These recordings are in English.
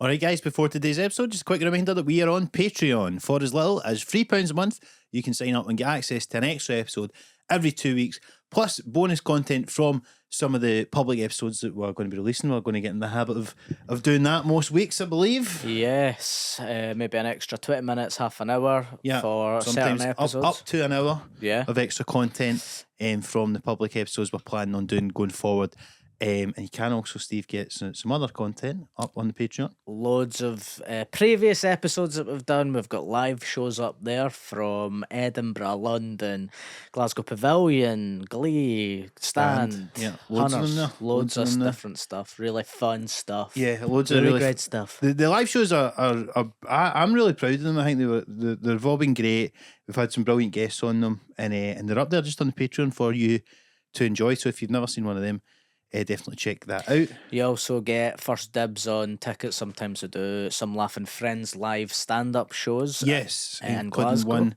Alright guys, before today's episode, just a quick reminder that we are on Patreon. For as little as £3 a month, you can sign up and get access to an extra episode every 2 weeks, plus bonus content from some of the public episodes that we're going to be releasing. We're going to get in the habit of doing that most weeks, I believe. Yes, maybe an extra 20 minutes, half an hour for sometimes certain episodes. up to an hour of extra content from the public episodes we're planning on doing going forward. And you can also, Steve, get some other content up on the Patreon. Loads of previous episodes that we've done. We've got live shows up there from Edinburgh, London, Glasgow Pavilion, Glee, Stand, loads Hunters, of them there. loads of different stuff. Really fun stuff. Yeah, loads really of really great stuff. The live shows I'm really proud of them. I think they've all been great. We've had some brilliant guests on them, and they're up there just on the Patreon for you to enjoy. So if you've never seen one of them, definitely check that out. You also get first dibs on tickets. Sometimes we do some Laughing Friends live stand-up shows. Yes, in including Glasgow. one.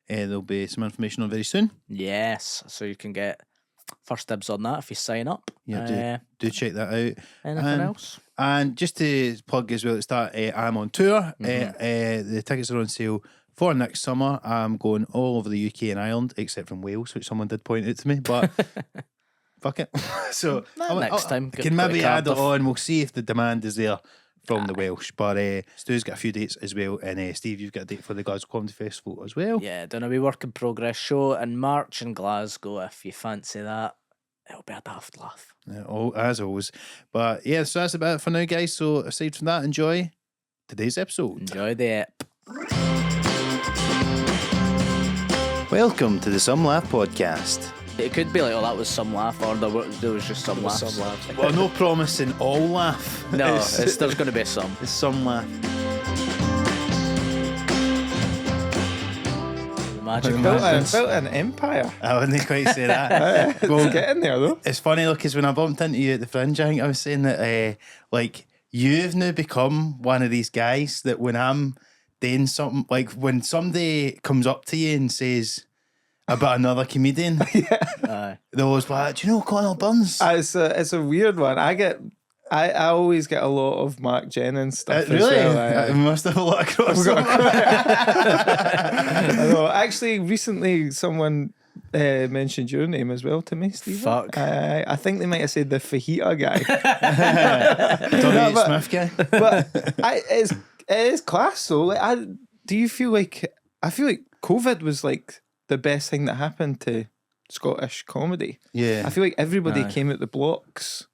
There'll be some information on very soon. Yes, so you can get first dibs on that if you sign up. Yeah, do check that out. Anything else? And just to plug as well at the start, I'm on tour. The tickets are on sale for next summer. I'm going all over the UK and Ireland, except from Wales, which someone did point out to me, but fuck it. So next time, I can maybe add it on. We'll see if the demand is there from the Welsh. But Stu's got a few dates as well, and Steve, you've got a date for the Glasgow Comedy Festival as well. Yeah, doing a wee work in progress show in March in Glasgow. If you fancy that, it'll be a daft laugh. Yeah, as always. But yeah, so that's about it for now, guys. So aside from that, enjoy today's episode. Enjoy the ep. Welcome to the Some Laugh Podcast. It could be like, oh, that was some laugh, or there was just some laughs. Well, no promising all laugh. No, there's going to be some. It's some laugh. Magic built an empire. I wouldn't quite say that. Well, get in there though. It's funny, look, because when I bumped into you at the Fringe, I think I was saying that, like, you've now become one of these guys that when I'm doing something, like when somebody comes up to you and says about another comedian, they're always like, do you know Connell Burns? It's a weird one. I always get a lot of Mark Jennings stuff. Really? As well. I must have a lot of crossover. I know. Actually, recently someone mentioned your name as well to me, Steve. Fuck. I think they might have said the fajita guy. Smith guy. But it is class though. Like, do you feel like I feel like COVID was like the best thing that happened to Scottish comedy? Yeah. I feel like everybody came out the blocks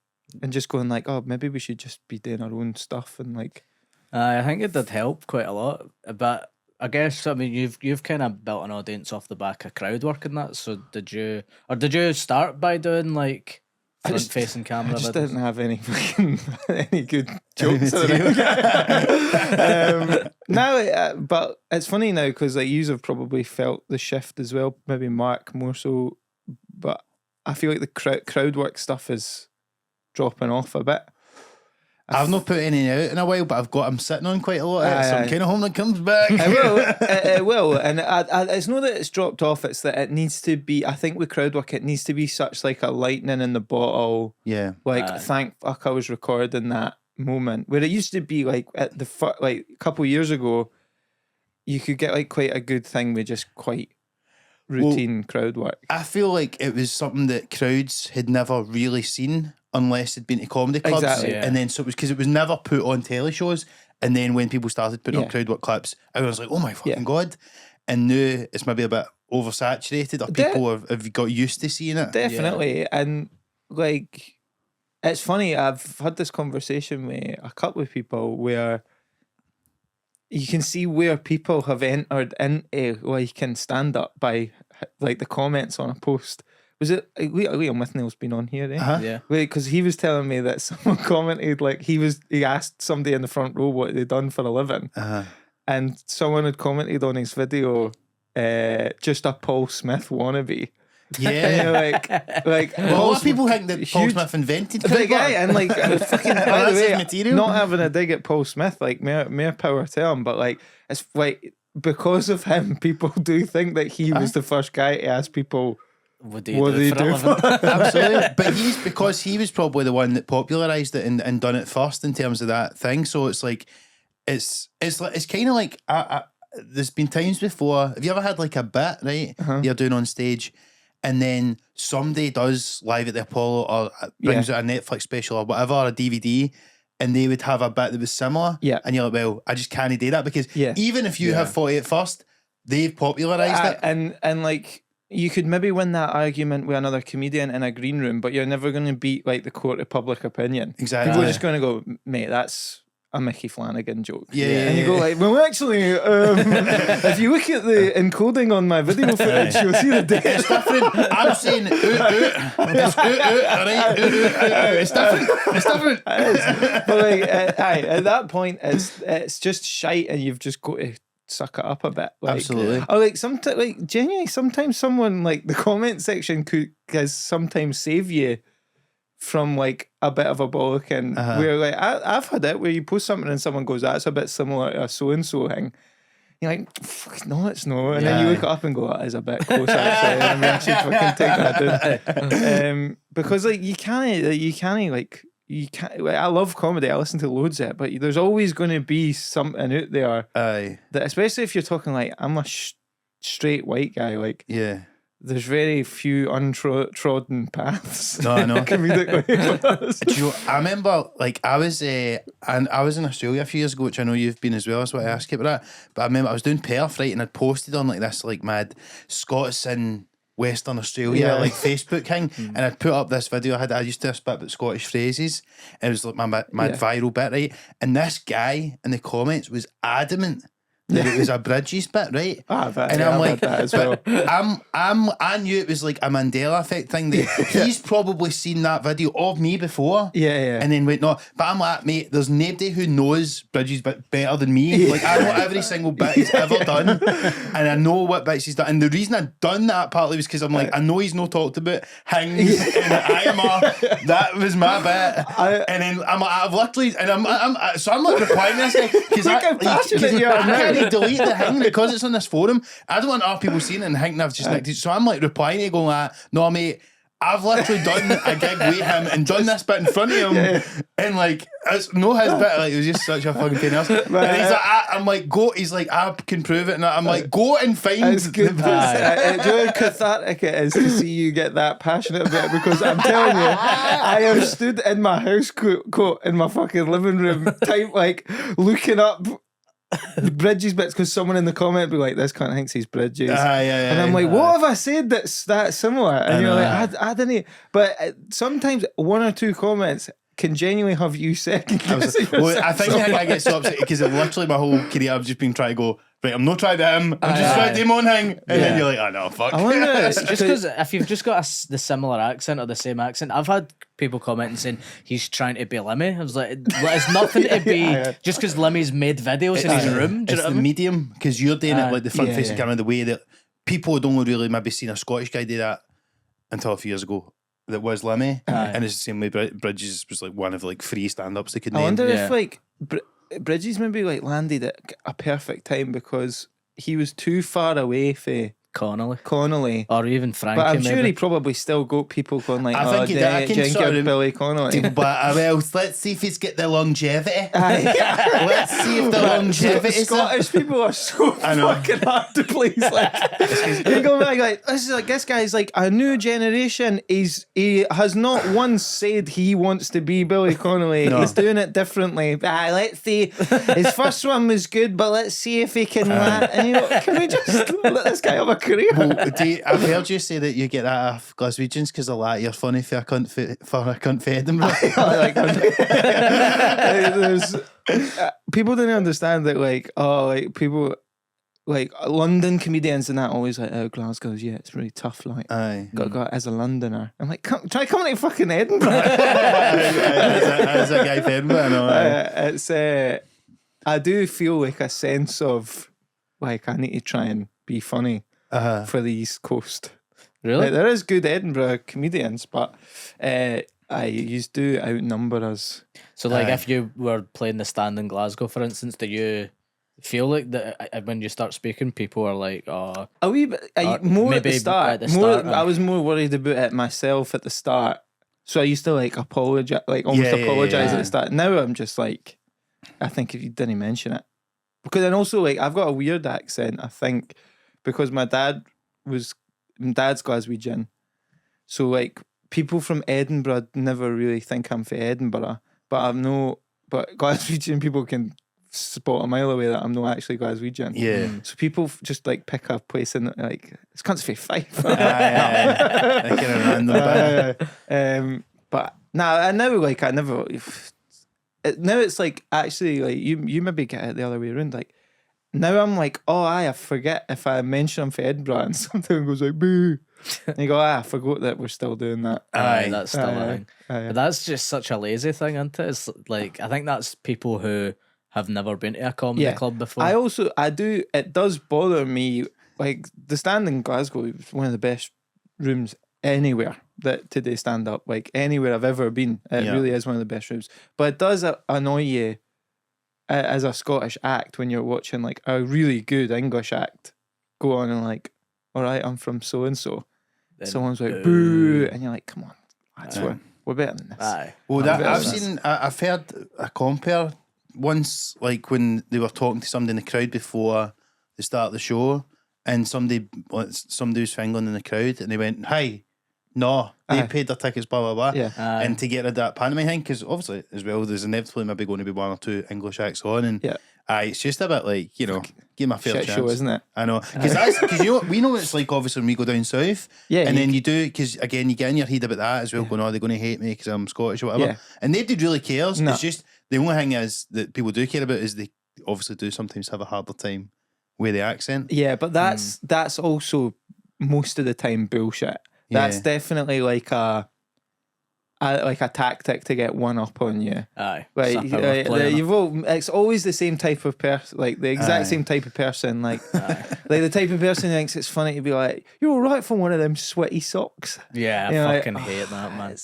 and just going like, oh, maybe we should just be doing our own stuff and like. I think it did help quite a lot, but I guess you've kind of built an audience off the back of crowd work and that. So did you start by doing like front facing camera? I just videos? didn't have any any good jokes. But it's funny now because like you have probably felt the shift as well. Maybe Mark more so, but I feel like the crowd work stuff is dropping off a bit. I've not put any out in a while, but I'm sitting on quite a lot of it, so I'm kind of hoping it comes back. It will. And it's not that it's dropped off, it's that it needs to be, I think with crowd work, it needs to be such like a lightning in the bottle. Yeah. Like, thank fuck I was recording that moment. Where it used to be like at the like a couple of years ago, you could get like quite a good thing with just quite routine crowd work. I feel like it was something that crowds had never really seen unless they'd been to comedy clubs. Exactly, and then so it was because it was never put on telly shows, and then when people started putting up crowd work clips, everyone's like, oh my fucking god. And now it's maybe a bit oversaturated, or people have got used to seeing it. Definitely. And like it's funny, I've had this conversation with a couple of people where you can see where people have entered into like in stand up by like the comments on a post. Was it Liam Withnell's been on here? Yeah. Because he was telling me that someone commented like he asked somebody in the front row what they'd done for a living, and someone had commented on his video, just a Paul Smith wannabe. Yeah, and you're like well, a lot of people think that Paul Smith invented crowd guy, work. and like fucking by the way, material. not having a dig at Paul Smith, like mere power to him, but like it's like because of him, people do think that he was the first guy to ask people What do you What do, do you for a do living? Absolutely, but because he was probably the one that popularised it and done it first in terms of that thing. So it's like it's kind of like there's been times before. Have you ever had like a bit right you're doing on stage, and then somebody does Live at the Apollo or brings out a Netflix special or whatever, or a DVD, and they would have a bit that was similar, and you're like, well, I just can't do that because even if you have 48 first, they've popularised it, and like. You could maybe win that argument with another comedian in a green room, but you're never going to beat like the court of public opinion. Exactly. People are just going to go, mate, that's a Mickey Flanagan joke. And you go like, well, actually, if you look at the encoding on my video footage, you'll see the difference. It's different. I'm saying it's alright, it's different. It's different. But like, at that point, it's just shite, and you've just got to suck it up a bit. Like, Absolutely. Or like sometimes, like genuinely, sometimes someone like the comment section could sometimes save you from like a bit of a bollocking. Where like I've had it where you post something and someone goes, "That's a bit similar to a so and so thing." You're like, "Fuck, no, it's not," and then you look it up and go, "That is a bit close actually." And we actually fucking take that down because like you can't like. You can't. Like, I love comedy. I listen to loads of it, but there's always going to be something out there that, especially if you're talking like I'm a straight white guy. Like, there's very few untrodden paths. No, I know. Comedically. Do you know, I remember, like, I was in Australia a few years ago, which I know you've been as well. That's why I asked you about that. But I remember I was doing Perth, right, and I'd posted on like this like mad Scots in Western Australia like Facebook thing, and I'd put up this video. I used to have a bit about Scottish phrases, and it was like my mad viral bit, right? And this guy in the comments was adamant that it was a Bridges bit, right? And I'm like, that as well. I knew it was like a Mandela effect thing that he's probably seen that video of me before, and then went no. But I'm like, mate, there's nobody who knows Bridges bit better than me. Like I know every single bit he's ever done, and I know what bits he's done. And the reason I'd done that partly was because I'm like, I know he's not talked about Hings and IMR. That was my bit, and then I've literally, and I'm like replying to this guy because I delete the thing because it's on this forum. I don't want other people seeing it and thinking I've just nicked it. So I'm like replying to it going like, no mate, I've literally done a gig with him and done this bit in front of him, and like it's no his bit. Like it was just such a fucking pain in the ass. And he's like, I'm like, go. He's like, I can prove it, and I'm like, go and find. It's good. Do you know how cathartic it is to see you get that passionate about it? Because I'm telling you, I have stood in my house coat in my fucking living room, type like looking up Bridges bits because someone in the comment be like, "This cunt thinks he's Bridges," and I'm like, "What have I said that's that similar?" And you're like, "I didn't." But sometimes one or two comments can genuinely have you second guessing. I think I get so upset because literally my whole career I've just been trying to go, right, I'm not trying to him, I'm just trying to do my own thing, and then you're like, oh no, fuck. I wonder, just because if you've just got the similar accent or the same accent, I've had people commenting saying he's trying to be Lemmy. I was like, it's nothing to be just because Lemmy's made videos in his room. Do you know It's what I the mean? medium because you're doing it like the front facing camera, the way that people had only really maybe seen a Scottish guy do that until a few years ago. That was Lemmy, and it's the same way Bridges was like one of like 3 stand-ups they could name. I wonder if like Bridges maybe like landed at a perfect time because he was too far away from Connolly, or even Frankie. But I'm sure maybe. he probably still got people going like, I think he did. I can sort of Billy Connolly. But well, let's see if he's got the longevity. Let's see if the longevity. Scottish people are so fucking hard to please. Like you go back like this guy's like a new generation. He has not once said he wants to be Billy Connolly. No. He's doing it differently. Let's see. His first one was good, but let's see if he can. And you know, can we just let this guy have a career? Well, I've heard you say that you get that off Glaswegians because a lot you're funny for a cunt for Edinburgh. There's people didn't understand that like people like London comedians and that always like Glasgow's it's really tough like got as a Londoner. I'm like try coming to fucking Edinburgh. as a guy from Edinburgh, I know. It's I do feel like a sense of like I need to try and be funny for the East Coast. Really? Like, there is good Edinburgh comedians, but you do outnumber us. So like if you were playing the Stand in Glasgow, for instance, do you feel like that when you start speaking, people are like, "Oh, A wee bit more maybe at the start. at the start, I was more worried about it myself at the start, so I used to like apologize, like almost apologize yeah. at the start. Now I'm just like, I think if you didn't mention it, because and also like I've got a weird accent. I think because my dad's Glaswegian, so like people from Edinburgh never really think I'm from Edinburgh, but but Glaswegian people can spot a mile away that I'm not actually Glaswegian. Yeah. So people just like pick a place in like it's can't say Fife. That kind of random bit. But I now like I never. Now it's like actually like you maybe get it the other way around. Like now I'm like, oh, I forget if I mention I'm from Edinburgh and something goes like boo. And you go, I forgot that we're still doing that. Aye, that's still a thing. Aye. But that's just such a lazy thing, isn't it? It's like I think that's people who have never been to a comedy club before. I do. It does bother me. Like the stand in Glasgow is one of the best rooms anywhere that today stand up. Like anywhere I've ever been, it really is one of the best rooms. But it does annoy you as a Scottish act when you're watching like a really good English act go on and like, all right, I'm from so and so. Someone's like boo, and you're like, come on, that's we're better than this. Aye. Well, I've heard a compare once, like when they were talking to somebody in the crowd before the start of the show, and somebody was fingering in the crowd, and they went, "Hi, no, they paid their tickets, blah blah blah." Yeah. And to get rid of that pantomime thing, because obviously as well, there's inevitably maybe going to be one or two English acts on, and it's just a bit like, you know, give them a fair Shit chance. show, isn't it? I know, because you know, we know what it's like obviously when we go down south, and then you do, because again you get in your head about that as well, going, oh, they're going to hate me because I'm Scottish or whatever, and nobody really cares. No. It's just the only thing is that people do care about is they obviously do sometimes have a harder time with the accent. Yeah, but that's also most of the time bullshit. That's definitely like a tactic to get one up on you. Aye. Like, it's always the same type of person, like the exact same type of person, like like the type of person who thinks it's funny to be like, you're all right from one of them sweaty socks. Yeah, I fucking hate that, man.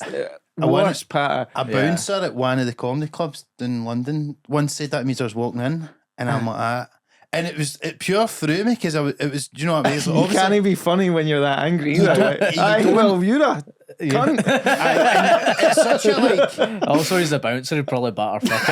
Worst part. A bouncer at one of the comedy clubs in London once said that to me as I was walking in, and I'm like that. And it pure threw me because it was, do you know what I mean? You can't be funny when you're that angry. You're a cunt. It's such a like. Also, he's the bouncer who probably batter fuck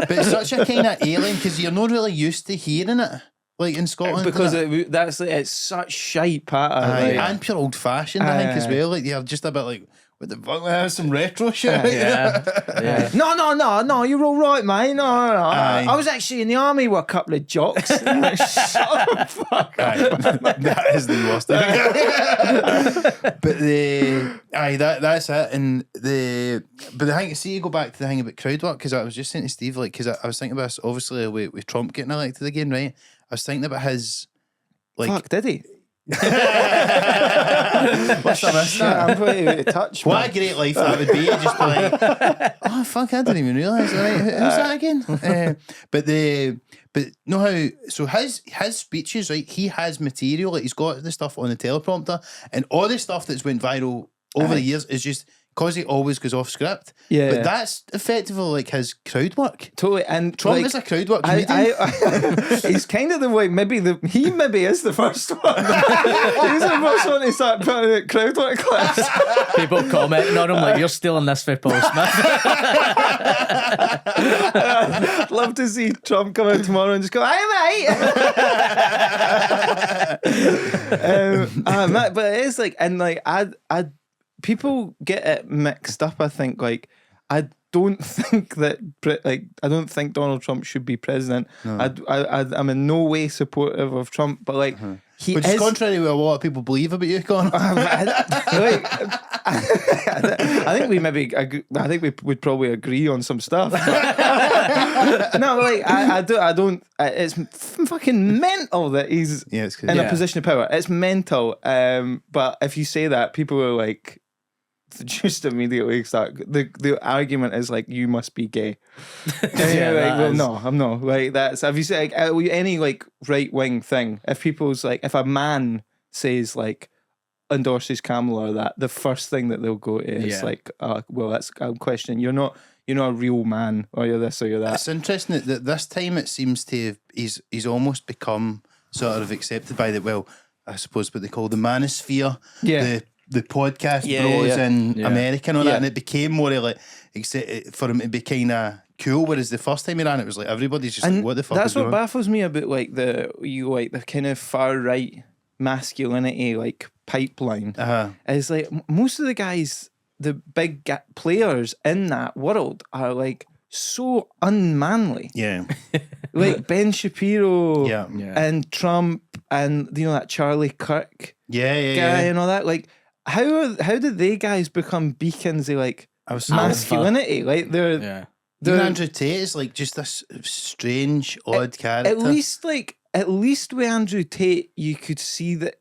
But it's such a kind of alien because you're not really used to hearing it, like in Scotland, because it's such shite patter. And pure old fashioned, I think as well. Like you're just a bit like, what the fuck? That's some retro shit. Yeah. No, you're all right, mate. No. I was actually in the army with a couple of jocks. Shut the fuck up. That is the worst. But that's it. And but the thing, see, you go back to the thing about crowd work, because I was just saying to Steve, like, because I was thinking about this, obviously with Trump getting elected again, right? I was thinking about his, like, fuck, did he? What's I missed that? I'm pretty out of touch. What a great life that would be. Just be like, oh fuck, I didn't even realise. Right, who's that again? But know how? So his speeches, right? He has material. Like he's got the stuff on the teleprompter, and all the stuff that's went viral over the years is just because he always goes off script. Yeah, but that's effectively like his crowd work. Totally, and Trump like, is a crowd work comedian. He's kind of the way. He maybe is the first one. He's the first one to start putting out crowd work clips. People commenting on him like, "You're stealing this for Paul Smith." I'd love to see Trump come out tomorrow and just go, "Hey mate." But it is like, and like people get it mixed up. I think like I don't think Donald Trump should be president. No. I'm in no way supportive of Trump, but like which is contrary to what a lot of people believe about you, Connor. I think we maybe I think we would probably agree on some stuff. No, like I don't. It's fucking mental that he's in a position of power. It's mental. But if you say that, people are like, just immediately start. The argument is like, you must be gay. Well, no, I'm not. Like that's, have you said like any like right wing thing? If people's like, if a man says like endorses Kamala or that, the first thing that they'll go to is like, well, that's a question. You're not you're not a real man, or you're this or you're that. It's interesting that this time it seems to have, he's almost become sort of accepted by the, well, I suppose what they call the manosphere, the podcast bros in America and all that, and it became more like, for him to be kind of cool, whereas the first time he ran it was like everybody's just like, what the fuck that's is what going on? baffles me about like the kind of far right masculinity like pipeline is like most of the guys, the big players in that world are like so unmanly. Yeah. Like Ben Shapiro Yeah. and Trump and that Charlie Kirk guy Yeah. and all that. Like how did they guys become beacons of like masculinity? Like they're Even Andrew Tate is like just this strange, odd character. At least with Andrew Tate, you could see that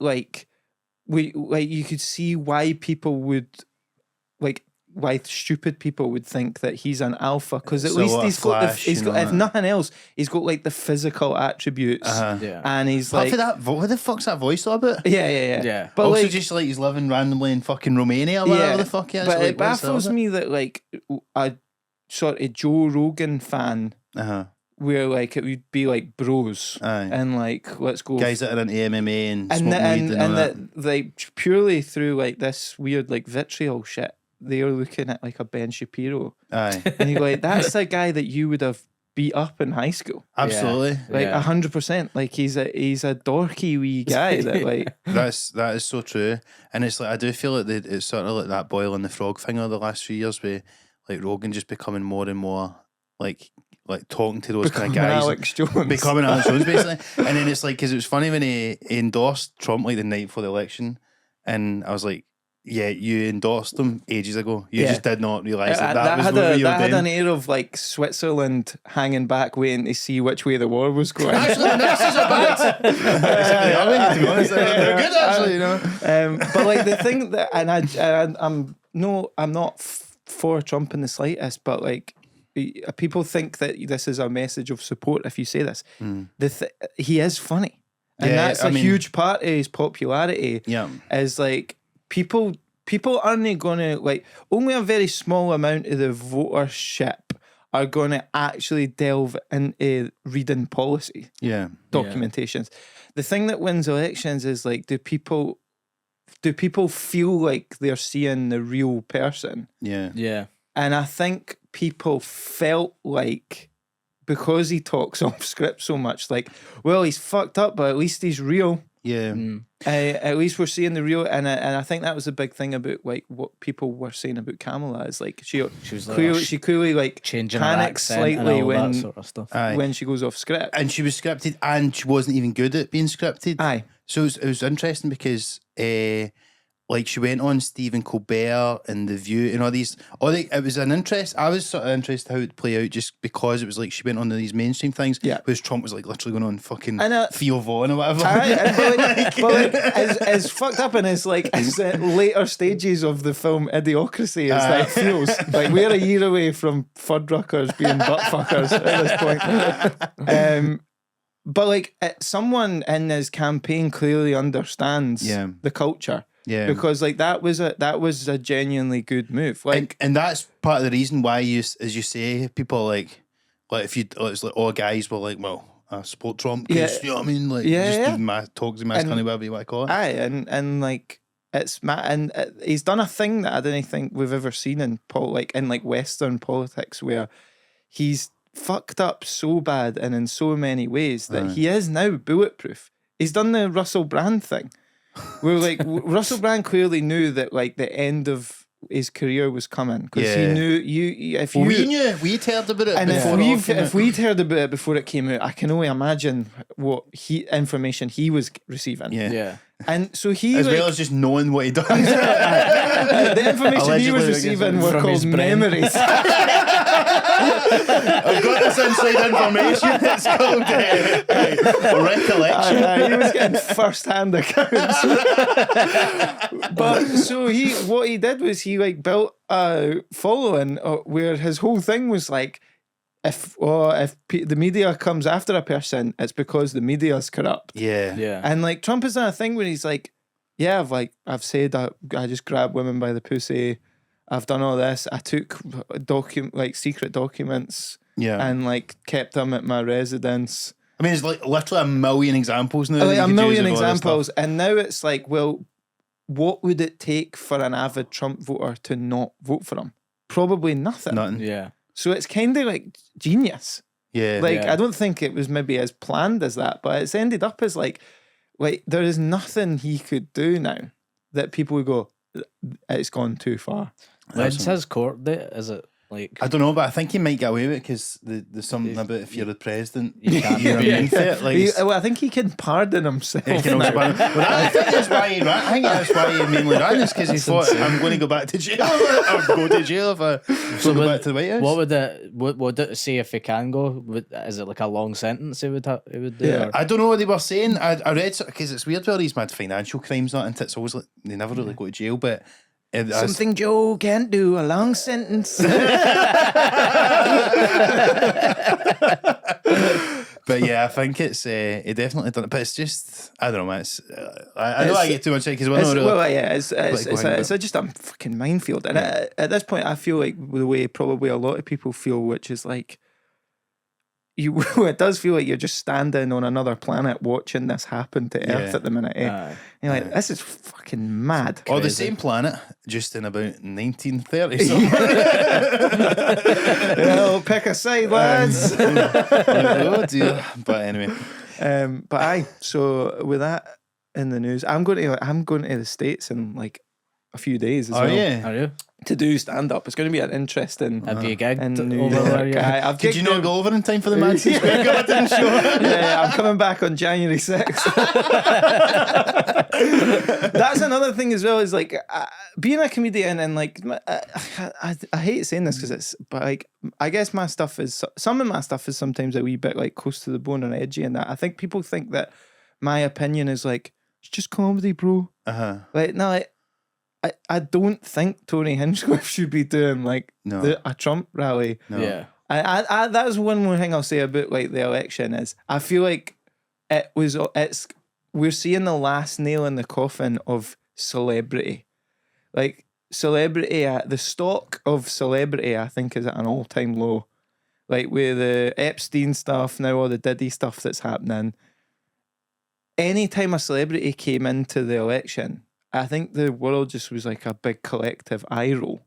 you could see why people would why stupid people would think that he's an alpha, because at least he's got if nothing else, he's got like the physical attributes, and he's Apart like, for that, what the fuck's that voice all about? yeah. But also, like, just like he's living randomly in fucking Romania or whatever the fuck he is. But like, it baffles me that like a sort of Joe Rogan fan, where like it would be like bros and like let's go guys that are into MMA and smoking weed and all that like purely through like this weird like vitriol shit, they're looking at like a Ben Shapiro, and you're like, that's the guy that you would have beat up in high school. Absolutely, like 100%. Like he's a dorky wee guy that like that is so true. And it's like I do feel like it's sort of like that boil and the frog thing over the last few years, where like Rogan just becoming more and more like talking to those kind of guys, becoming Alex Jones basically. And then it's like, because it was funny when he endorsed Trump like the night before the election, and I was like, yeah, you endorsed him ages ago. You just did not realise that was what you were doing. That had an air of like Switzerland hanging back, waiting to see which way the war was going. Actually, the nurses are bad. They are, to be honest. They're good, actually, you know. But like the thing that, and I'm not for Trump in the slightest, but like people think that this is a message of support if you say this. He is funny, and that's a huge part of his popularity. Is like people aren't going to like, only a very small amount of the votership are going to actually delve into reading policy documentations. The thing that wins elections is like, do people feel like they're seeing the real person? Yeah. And I think people felt like, because he talks off script so much, like, well, he's fucked up, but at least he's real. At least we're seeing the real, and I think that was a big thing about like what people were saying about Kamala, is like she was clearly like changing her panics accent slightly and all when that sort of stuff. when she goes off script, and she was scripted, and she wasn't even good at being scripted. So it was interesting because like she went on Stephen Colbert and The View and all these. It was an interest. I was sort of interested how it would play out, just because it was like she went on these mainstream things. Whereas Trump was like literally going on fucking Theo Vaughn or whatever. But as fucked up in his like as later stages of the film Idiocracy, as that feels like we're a year away from Fuddruckers being butt fuckers at this point. But like someone in his campaign clearly understands the culture. Because like that was a genuinely good move. Like, and that's part of the reason why you, as you say, people like if you, it's like all guys were like, well, I support Trump. You know what I mean? Like, talks in masculinity, whatever you want to call it. And like he's done a thing that I don't think we've ever seen in Western politics, where he's fucked up so bad and in so many ways that he is now bulletproof. He's done the Russell Brand thing. Where like Russell Brand clearly knew that like the end of his career was coming, because he knew we'd heard about it, and if we'd heard about it before it came out, I can only imagine what information he was receiving. And so he, as well as just knowing what he done. The information he was receiving were called memories. I've got this inside information. It's called recollection. He was getting first-hand accounts. But so what he did was he like built a following where his whole thing was like, if the media comes after a person, it's because the media's corrupt. And like Trump has done a thing where he's like, I've said I just grab women by the pussy, I've done all this. I took secret documents Yeah. and like kept them at my residence. I mean, it's like literally a million examples now. that Like you a could million use of all this examples, stuff. and now it's like, well, what would it take for an avid Trump voter to not vote for him? Probably nothing. Nothing. Yeah. So it's kind of like genius. Yeah. Like, Yeah. I don't think it was maybe as planned as that, but it's ended up as like there is nothing he could do now that people would go, it's gone too far. When's his court date? Is it like I don't know, but I think he might get away with it because there's something about if you're the president, you can't you're be- immune for it. Like, Well, I think he can pardon himself. he can also ban- well, I think that's why he ran. I think that's why he mainly ran, is because he thought, insane. I'm going to go back to jail or go to jail if I go back to the White House. What would it say if he can go? Is it like a long sentence he would do? Yeah. or- I don't know what they were saying. I read, because it's weird with all these mad financial crimes, not, and it's always like they never really go to jail, but Something Joe can't do, a long sentence. But yeah, I think it's he definitely done it. But it's just, I don't know, man. It's, I know I get too much because we're not really. Well, yeah, it's going, just a fucking minefield. And at this point, I feel like the way probably a lot of people feel, which is like, it does feel like you're just standing on another planet watching this happen to Earth Yeah. at the minute. Eh? Aye. You're like, this is fucking mad. Or the crazy. same planet, just in about 1930. So. Well, pick a side, lads. Oh dear. But anyway, But aye, so with that in the news, I'm going to the States in like a few days as oh well yeah. Are you? to do stand up. It's going to be an interesting. Have you gigged in New over there York. yet? Aye, I've Did you gigged not there- go over in time for the Madison Square Garden show? Yeah, I'm coming back on January 6th. That's another thing as well, is like being a comedian, and like I hate saying this because but like I guess some of my stuff is sometimes a wee bit like close to the bone and edgy, and that I think people think that my opinion is like, it's just comedy, bro. Like, no, I don't think Tony Hinchcliffe should be doing like No. a Trump rally. No. Yeah. I that's one more thing I'll say about like the election is I feel like we're seeing the last nail in the coffin of celebrity. Like celebrity, the stock of celebrity I think is at an all-time low. Like with the Epstein stuff, now all the Diddy stuff that's happening. Anytime a celebrity came into the election, I think the world just was like a big collective eye roll.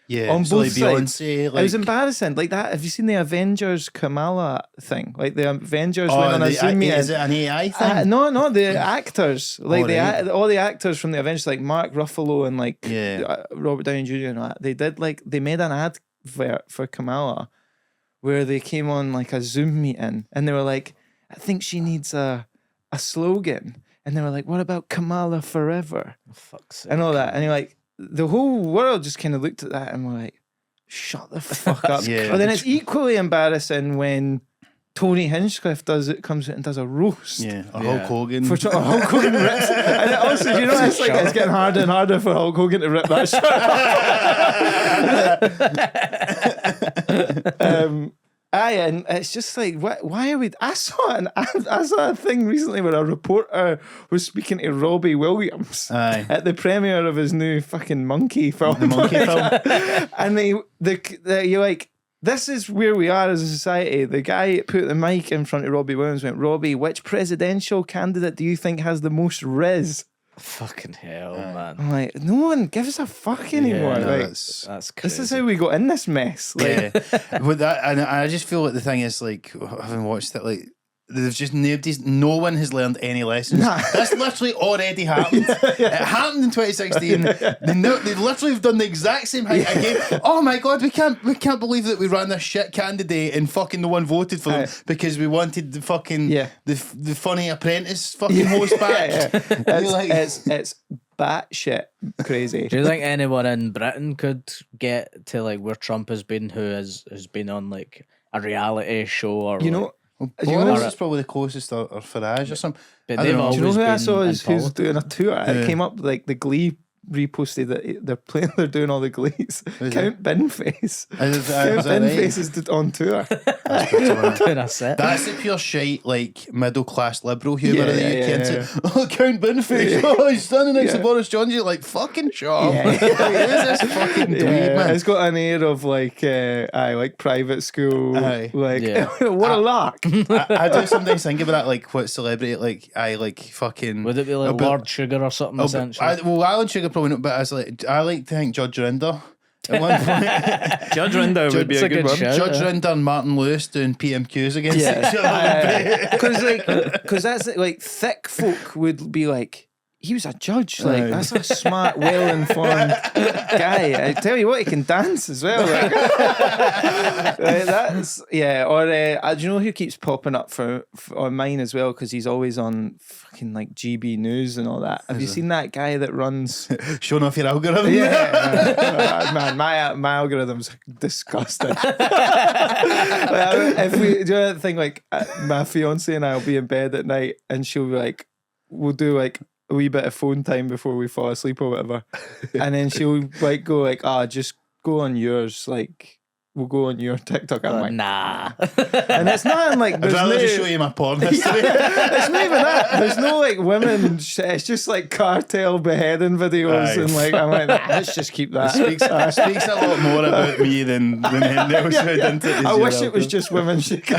Yeah. On so both like sides. Beyonce, It was embarrassing. Like that. Have you seen the Avengers Kamala thing? Like the Avengers went on a Zoom meeting. Is it an AI thing? No, the actors. Like right. all the actors from the Avengers, like Mark Ruffalo and like Yeah. Robert Downey Jr. and all that. They made an ad for Kamala where they came on like a Zoom meeting and they were like, I think she needs a slogan. And they were like, what about Kamala forever? Oh, fuck's sake. And all that. And you're like, the whole world just kind of looked at that and were like, shut the fuck up. Yeah. But then it's equally embarrassing when Tony Hinchcliffe comes out and does a roast. Yeah. Or Yeah. Hulk Hogan. For Hulk Hogan rips. And it also, do you know, it's like it's getting harder and harder for Hulk Hogan to rip that shirt. Aye, and it's just like, why are we? I saw a thing recently where a reporter was speaking to Robbie Williams Aye. at the premiere of his new fucking monkey film. The monkey film. And you're like, this is where we are as a society. The guy put the mic in front of Robbie Williams, went, Robbie, which presidential candidate do you think has the most riz? Fucking hell, man. I'm like, no one gives a fuck anymore. no, like, that's- That's crazy. this is how we got in this mess. Like, Yeah, with that, and I just feel like the thing is, like, having watched it, like, there's just no one has learned any lessons. Nah. That's literally already happened. It happened in 2016. They literally have done the exact same thing again. Oh my god, we can't believe that we ran this shit candidate and fucking no one voted for them because we wanted the fucking the funny apprentice fucking host back. Yeah. You're like- It's batshit crazy. Do you think anyone in Britain could get to like where Trump has been, who has been on like a reality show or You like, know, Boris is probably the closest, or Farage or something. but I they've don't know. always do you know who I been saw in who's politics. doing a tour? It came up like the Glee reposted that they're doing all the glees. Count Binface. Is Count that right? Binface is on tour. Doing a set. That's the pure shite, like middle class liberal humour that you can yeah. say. Oh, Count Binface. Oh, he's standing next to Boris Johnson. You're like, fucking shut up. Who's this fucking dweeb, man? It's got an air of like private school. Aye. Like Yeah. what a lark. I do sometimes think about that, like what celebrity, like I like fucking. Would it be like But- Lord Sugar or something, essentially? Alan Sugar probably not, but I like to think Judge Rinder. At one point, Judge Rinder would be It's a a good good one. shout. Judge Rinder and Martin Lewis doing PMQs against each other. Because that's like thick folk would be like, he was a judge. Like Aye. that's a smart, well-informed guy. I tell you what, he can dance as well. Like. That's Or do you know who keeps popping up for on mine as well? Because he's always on fucking like GB News and all that. Have you seen that guy that runs? Showing off your algorithm. Yeah, man, my algorithm's disgusting. If we do that thing, like my fiance and I'll be in bed at night, and she'll be like, we'll do like a wee bit of phone time before we fall asleep or whatever, and then she'll like go like, just go on yours, like we'll go on your TikTok. I'm like, nah. and it's not like I'd there's rather no, just show you my porn history. it's not even that. There's no like women shit. It's just like cartel beheading videos. Aye. And like I'm like, let's just keep that. Speaks a lot more about me than anything else would into it. I wish it was just women shaking.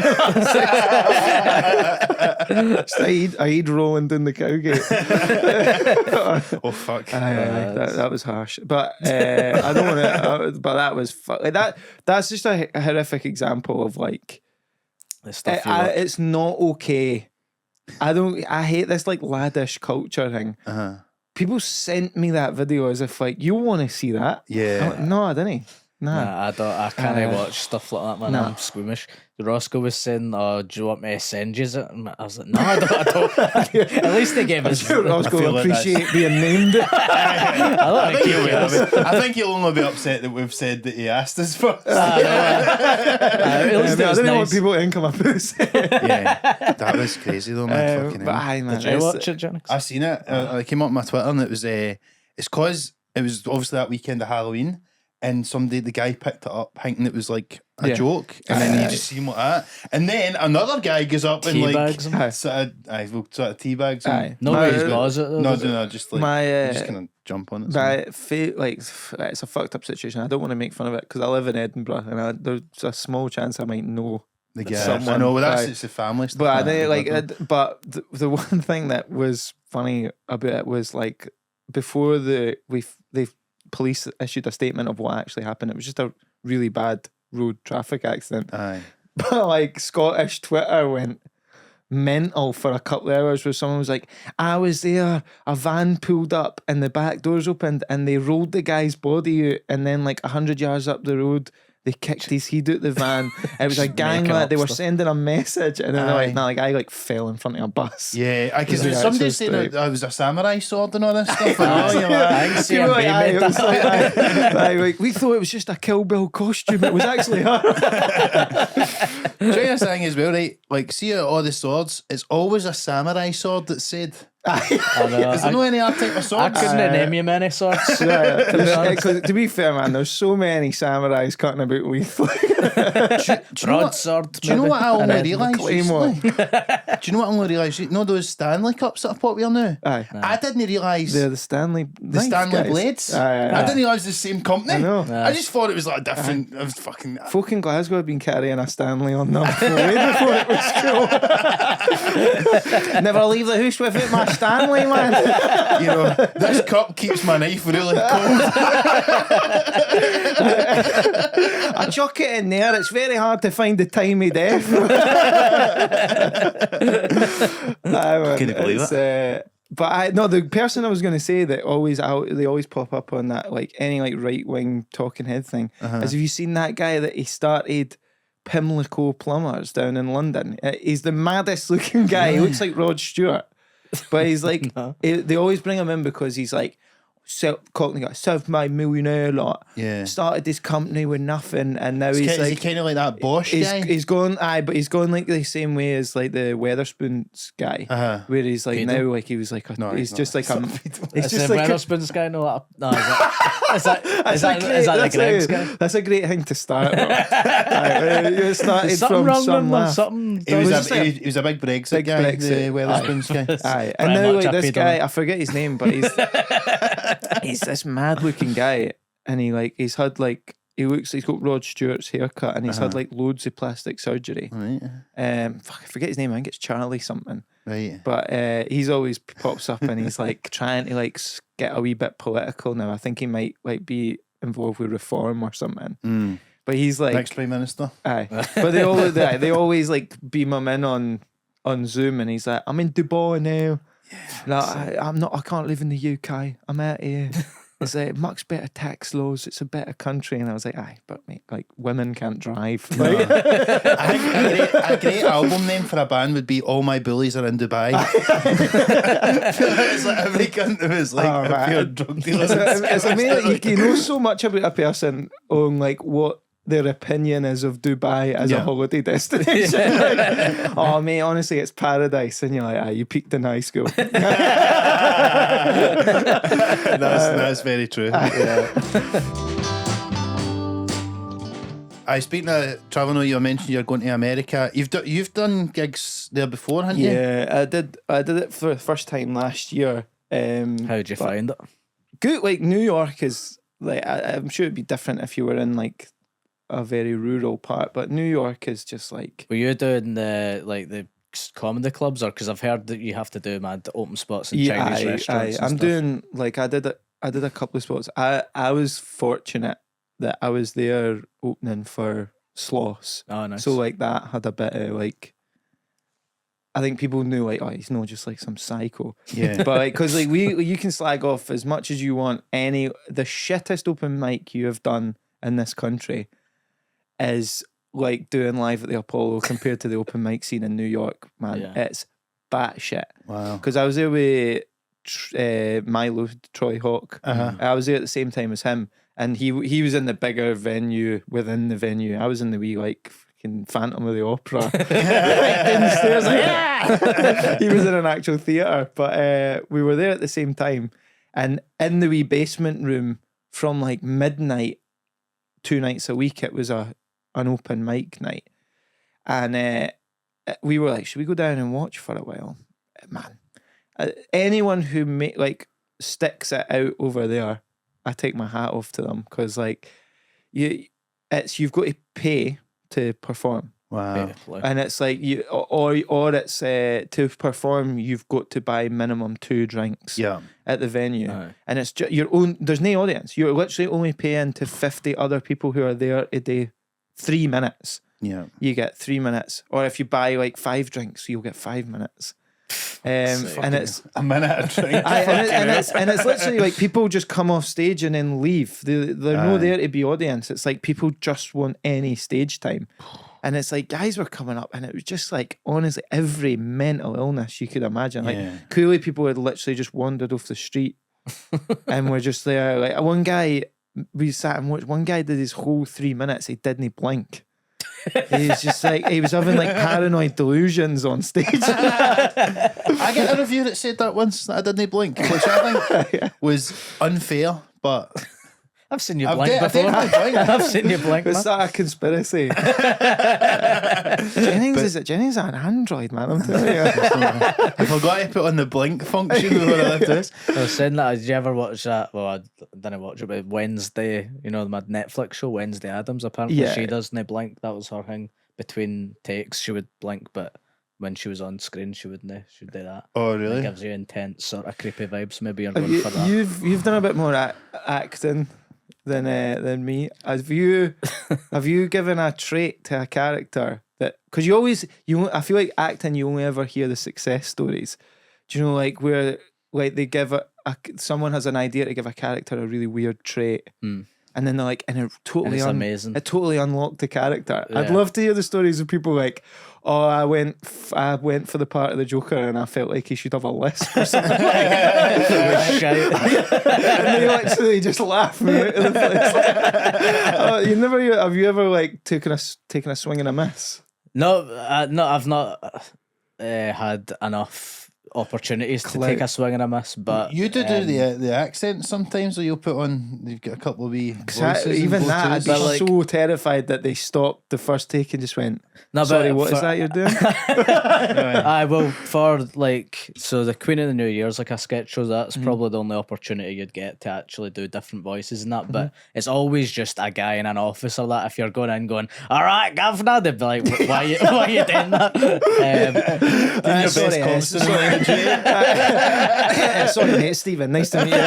I eat Roland in the Cowgate. Oh fuck. That was harsh, but I don't want to. But that was like that. That's just a horrific example of like The stuff you watch. it's not okay. I hate this like laddish culture thing. People sent me that video as if like, you want to see that? Yeah. I'm like, no, I didn't. Nah. Nah, I can't watch stuff like that, man. Nah. I'm squeamish. Roscoe was saying, "Oh, do you want me to send you it?" I was like, "No, I don't." At least they gave us. I was going to appreciate being named. I don't think I think he'll only be upset that we've said that he asked us first. At least it I was don't want nice. people to think I'm a pussy. Yeah, that was crazy though, man. Fucking But hell. aye, man. Did you watch it, Jennings? I seen it. It came up on my Twitter, and it was it's because it was obviously that weekend of Halloween, and the guy picked it up thinking it was like a joke, and then you just see him like that, and then another guy goes up and like Teabags him. sort of teabags him. Aye. Nobody's My- paused it though. No, did it? no, just like My, you just kind of jump on it. But it's a fucked up situation. I don't want to make fun of it because I live in Edinburgh, and there's a small chance I might know. The guy, someone- I know, but that's aye. it's a family stuff. But I man. think like, but the one thing that was funny about it was like before the police issued a statement of what actually happened. It was just a really bad road traffic accident. Aye. But like Scottish Twitter went mental for a couple of hours where someone was like, I was there, a van pulled up and the back doors opened and they rolled the guy's body out, and then like 100 yards up the road they kicked his head out the van. It was a gang making that up they were stuff. sending a message, and then they're Aye. like, nah, the guy like fell in front of a bus. Yeah, because Yeah, somebody it's saying just that I was a samurai sword and all this stuff. Oh, and you're like, I can see People him were like, aye, being it was like, aye, like, we thought it was just a Kill Bill costume. It was actually her. Try thing as well, right? Like, see all the swords, it's always a samurai sword that said. I know. Is there no any other type of I swords? couldn't name you many sorts. To be fair, man, there's so many samurais cutting about with Broadsword. Do you know what I only maybe. realised Claymore. recently? Do you know what I only realised? You know those Stanley cups that are popular now? Aye. I didn't realise They're the Stanley the Stanley guys. blades. Aye, aye, I aye. didn't realise the same company. I know. I just thought it was like a different. I was fucking. Folk in Glasgow have been carrying a Stanley on them way before it was cool. Never leave the house without my Stanley, man. You know, this cup keeps my knife really cold. I chuck it in there. It's very hard to find the time of death. Can you believe it? But the person I was going to say that they always pop up on that like any like right wing talking head thing is, have you seen that guy that he started Pimlico Plumbers down in London? He's the maddest looking guy. He looks like Rod Stewart. But he's like, they always bring him in because he's like, Cockney guy, self-made millionaire, like started this company with nothing, and now he's he kind of like that Bosch guy? He's going, but he's going like the same way as like the Weatherspoons guy, where he's like now like he was like he's just like he's just like Weatherspoons guy. No, is that the Greg's guy? That's a great thing to start with. You started from some laugh. He was a big Brexit guy, the Weatherspoons guy. Aye, and now like this guy, I forget his name, but he's this mad looking guy, and he's had like he's got Rod Stewart's haircut, and he's had like loads of plastic surgery. Right. I forget his name. I think it's Charlie something. Right. But he's always pops up, and he's like trying to like get a wee bit political now. I think he might like be involved with reform or something. But he's like next Prime Minister. Aye. But they always like beam him in on Zoom, and he's like, I'm in Dubai now. Yeah, I can't live in the UK. I'm out here. It's a much better tax laws. It's a better country. And I was like, aye, but mate, like women can't drive. No. I think a great album name for a band would be All My Bullies Are in Dubai. It's like every country was like if you're drug dealers. It's amazing. You know so much about a person on like what their opinion is of Dubai as a holiday destination. Oh mate, honestly, it's paradise, and you're like, you peaked in high school. That's very true. Speaking of travelling, you mentioned you're going to America. You've done gigs there before, haven't you? Yeah, I did it for the first time last year. How'd you find it? Good. Like New York is like I'm sure it'd be different if you were in like a very rural part, but New York is just like. Were you doing the comedy clubs, or because I've heard that you have to do mad open spots in Chinese restaurants? I'm doing like I did a couple of spots. I was fortunate that I was there opening for Sloss. Oh, nice. So like that had a bit of like. I think people knew like, he's not just like some psycho. Yeah. But like, because like you can slag off as much as you want the shittest open mic you have done in this country is like doing live at the Apollo compared to the open mic scene in New York, man. Yeah. It's batshit. Wow. Because I was there with Milo, Troy Hawk. I was there at the same time as him, and he was in the bigger venue within the venue. I was in the wee like fucking Phantom of the Opera. Downstairs, like, yeah! He was in an actual theatre, but we were there at the same time, and in the wee basement room from like midnight 2 nights a week, it was an open mic night, and we were like, should we go down and watch for a while? Man, anyone who sticks it out over there, I take my hat off to them, because like you've got to pay to perform. Wow. And it's like or it's to perform you've got to buy minimum 2 drinks at the venue. And it's just your own, there's no audience. You're literally only paying to 50 other people who are there a day 3 minutes. Yeah. You get 3 minutes. Or if you buy like 5 drinks, you'll get 5 minutes. And it's a minute a drink. and it's literally like people just come off stage and then leave. They're not there to be audience. It's like people just want any stage time. And it's like guys were coming up, and it was just like honestly every mental illness you could imagine. Like clearly people had literally just wandered off the street and were just there. Like one guy, we sat and watched. One guy did his whole 3 minutes. He didn't blink. He's just like, he was having like paranoid delusions on stage. I get a review that said that once, that I didn't blink, which I think was unfair, but I've seen you blink before. I've seen you blink. It's that a conspiracy? Jennings an android, man, I'm telling you. I forgot to put on the blink function when I left this. I was saying that, did you ever watch that? Well, I didn't watch it, but Wednesday, you know, the mad Netflix show, Wednesday Addams, apparently she doesn't blink. That was her thing. Between takes, she would blink, but when she was on screen, she wouldn't. She'd do that. Oh, really? It gives you intense sort of creepy vibes. Maybe you're going for that. You've done a bit more acting than me. Have you given a trait to a character that, because I feel like acting, you only ever hear the success stories. Do you know, like where like they give someone has an idea to give a character a really weird trait, and then they're like, and it's amazing. it totally unlocked the character. I'd Yeah. love to hear the stories of people like, oh, I went for the part of the Joker and I felt like he should have a lisp or something. Shite. And they literally just laugh me out of the place. Have you ever like taken a swing and a miss? No, I've not had enough opportunities to take a swing and a miss, but You do the accent sometimes, or you'll put on. You've got a couple of wee voices. Even and that, I'd be go-tos. so terrified that they stopped the first take and just went, No, but sorry, what is for- that you're doing? I will for like so the Queen of the New Year's like a sketch show. That's probably the only opportunity you'd get to actually do different voices and that. But it's always just a guy in an office or that. If you're going in going, all right, governor, they'd be like, why are you doing that? Doing your sorry, best sorry. constant. Sorry, mate, Stephen. Nice to meet you.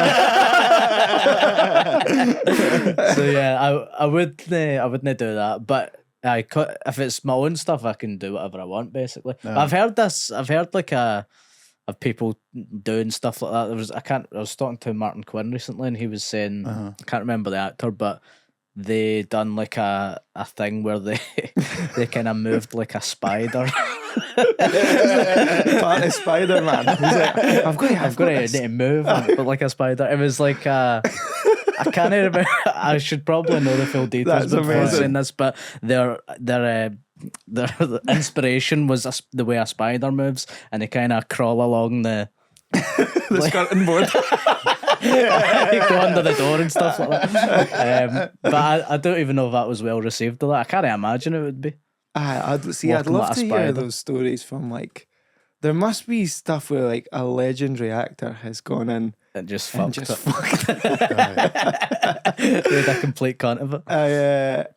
So yeah, I wouldn't do that. But if it's my own stuff, I can do whatever I want. Basically, I've heard like of people doing stuff like that. I was talking to Martin Quinn recently, and he was saying I can't remember the actor, but they done like a thing where they kind of moved like a spider. Part of Spider-Man. He's like, I've got need to move, but like a spider. It was like I can't remember. I should probably know the full details That's before amazing. saying this, but their inspiration was the way a spider moves, and they kind of crawl along the skirting board. go under the door and stuff like that. But I don't even know if that was well received. I can't imagine it would be. I'd Walking love like a to hear spider. those stories from like. There must be stuff where like a legendary actor has gone in And just and fucked just it. fucked it. Made a complete cunt of it.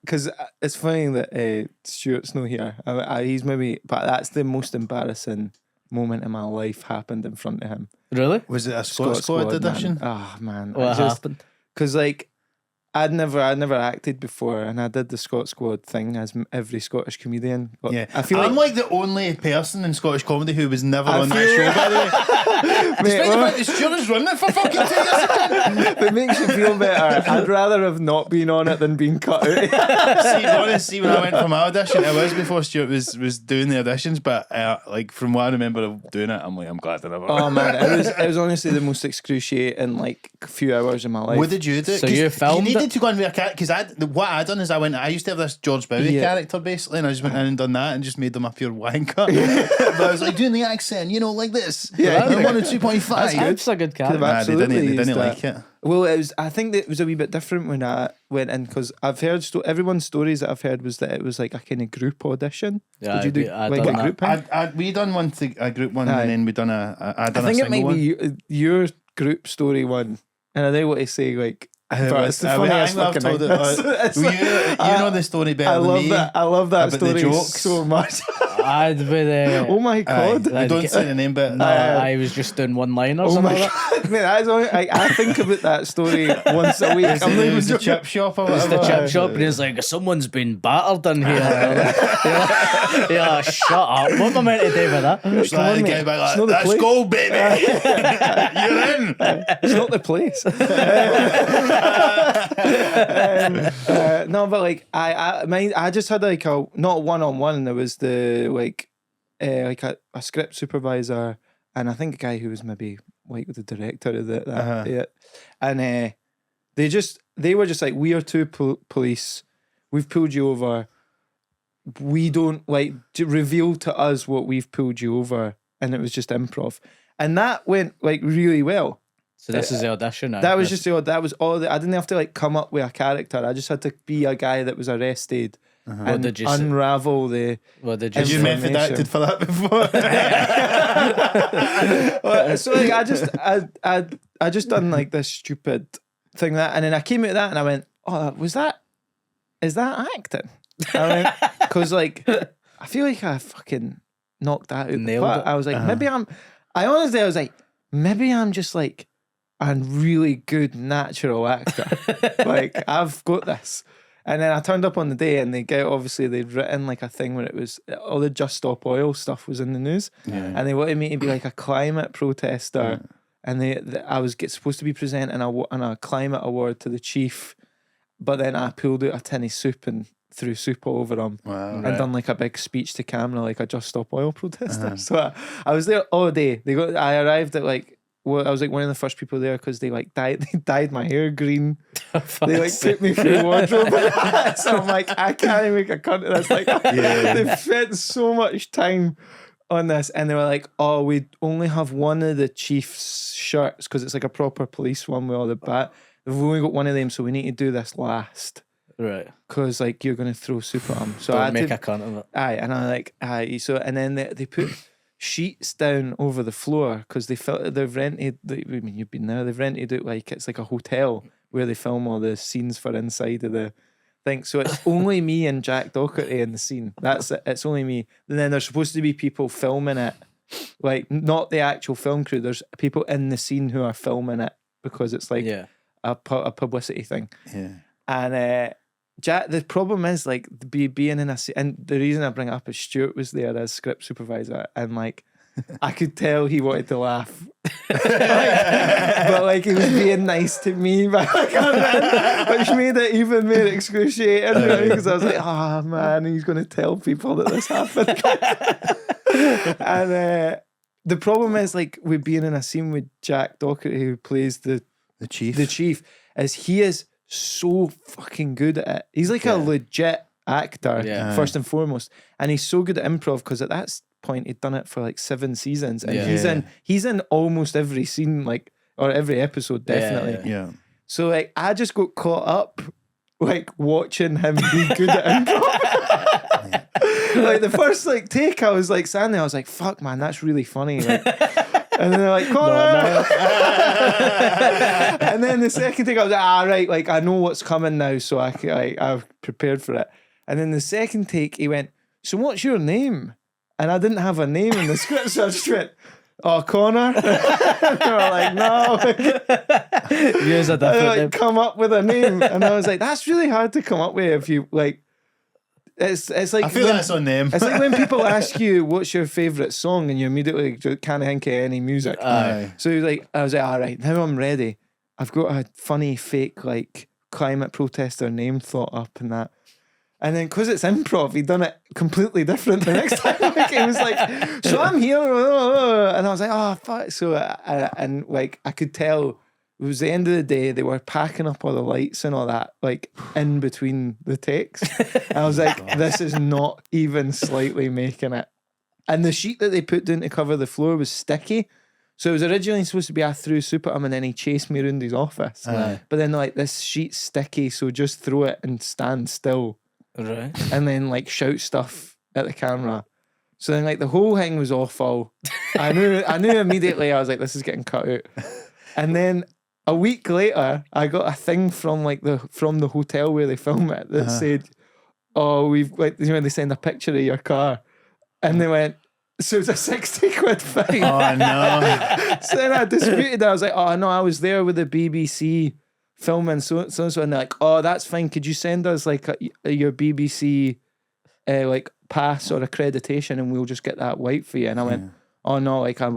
Because it's funny that Stuart's not here. He's maybe, but that's the most embarrassing moment in my life happened in front of him. Really? Was it a Scot Squad edition? Oh man, What happened? Because like I'd never acted before, and I did the Scot Squad thing as every Scottish comedian. But Yeah, I feel I'm like like the only person in Scottish comedy who was never I on that feel- show. By the way, Mate, despite the well, fact that Stuart was running it for fucking 2 years. it makes you feel better. I'd rather have not been on it than been cut out. See, when I went for my audition, it was before Stuart was doing the auditions. But like from what I remember of doing it, I'm glad I never. Oh man, it was honestly the most excruciating like few hours of my life. What did you do? So 'Cause you filmed needed it? to go and be a character. Because what I done is I used to have this George Bowie Yeah. character basically, and I just went in and done that and just made them a pure wanker. But I was like doing the accent, like this. Yeah. I'm on a 2.5. That's a good character. Nah, they Absolutely didn't used like that. it. Well, I think that it was a wee bit different when I went in because I've heard everyone's stories that I've heard was that it was like a kind of group audition. Yeah, Did you do I like done a that. group thing? We done a group one, Aye. and then we done I done I think a it might single be one. your group story one, and I don't know what to say like. But it's the I funniest think I've fucking told thing. it. You know the story better I than love me. that. I love that about the story jokes. so much. I'd be Oh my god! I don't say the name, but No, I was just doing one-liners Oh and all my that. god! Mate, that's only, I think about that story once a week. I'm not it even was the joking. chip shop or It's the whatever. chip shop, and he's like, someone's been battered in here. Yeah, shut up. What am I meant to do with that? It's Come on, like the mate. guy back It's like, not the let's place." go, baby. You're in. It's not the place. No, but like I just had like a not one-on-one. There was the like a script supervisor and I think a guy who was maybe like the director of that. Yeah, and they were just like, we are two police. We've pulled you over. We don't like to reveal to us what we've pulled you over, and it was just improv, and that went like really well. So this is the audition now. That was just that was all. I didn't have to like come up with a character. I just had to be a guy that was arrested and did you say? unravel the. What did Did you method Information. acted for that before? So like I just done like this stupid thing and then I came out of that and I went, oh, is that acting? I went because like I feel like I fucking knocked that out. Nailed But it. I was like, maybe I was like, maybe I'm just like a really good natural actor. Like I've got this. And then I turned up on the day and they'd written like a thing where it was all the Just Stop Oil stuff was in the news. And they wanted me to be like a climate protester. And I was supposed to be presenting a climate award to the chief but then I pulled out a tin of soup and threw soup all over them. Wow. And done like a big speech to camera, like a Just Stop Oil protester. So I was there all day. I arrived at like, well, I was like one of the first people there because they dyed my hair green. They like put me through wardrobe. So I'm like, I can't even make a cunt of this. Like, they spent so much time on this, and they were like, oh, we only have one of the chief's shirts because it's like a proper police one with all the bat. We've only got one of them, so we need to do this last. Right. Because like you're gonna throw soup at them. So Don't I had make to, a cunt of it. aye, and I like aye. So and then they put sheets down over the floor because they've rented. I mean, you've been there. They've rented it like it's like a hotel where they film all the scenes for inside of the thing. So it's only me and Jack Docherty in the scene. That's it. It's only me. And then there's supposed to be people filming it, like not the actual film crew. There's people in the scene who are filming it because it's like a publicity thing. Yeah. And Jack, the problem is like being in a scene, and the reason I bring it up is Stuart was there as script supervisor, and like I could tell he wanted to laugh, but like he was being nice to me, which made it even more excruciating because I was like, oh man, he's going to tell people that this happened. And the problem is like with being in a scene with Jack Docherty, who plays the chief, is he is so fucking good at it. He's like a legit actor, first and foremost, and he's so good at improv because at that point he'd done it for like 7 seasons, and he's in almost every scene, like, or every episode, definitely. Yeah. So like I just got caught up like watching him be good at improv. Like the first like take, I was like standing there, I was like, fuck man, that's really funny. Like, and then they're like, Connor. And then the second take, I was like, right, like I know what's coming now, so I've prepared for it. And then the second take, he went, so what's your name? And I didn't have a name in the script, so I just went, oh, Connor. And they were like, no. Use a different name. Come up with a name. And I was like, that's really hard to come up with if you like. It's like I feel that's on them. It's like when people ask you what's your favourite song and you immediately can't think of any music. Aye. So like I was like, all right, now I'm ready. I've got a funny fake like climate protester name thought up and that. And then because it's improv, he'd done it completely different the next time. Like it was like, so I'm here, and I was like, oh fuck. So and like I could tell it was the end of the day. They were packing up all the lights and all that, like in between the takes. And I was like, this is not even slightly making it. And the sheet that they put down to cover the floor was sticky. So it was originally supposed to be I threw soup at him and then he chased me around his office. But then like this sheet's sticky, so just throw it and stand still. Right. And then like shout stuff at the camera. So then like the whole thing was awful. I knew immediately. I was like, this is getting cut out. And then a week later, I got a thing from like from the hotel where they film it that said, "Oh, we've like they send a picture of your car," and they went, "So it's a 60 quid fine." Oh no! So then I disputed that. I was like, "Oh no, I was there with the BBC." Filming so and so, and they're like, oh, that's fine. Could you send us like your BBC like pass or accreditation, and we'll just get that white for you? And I went, oh no, like I'm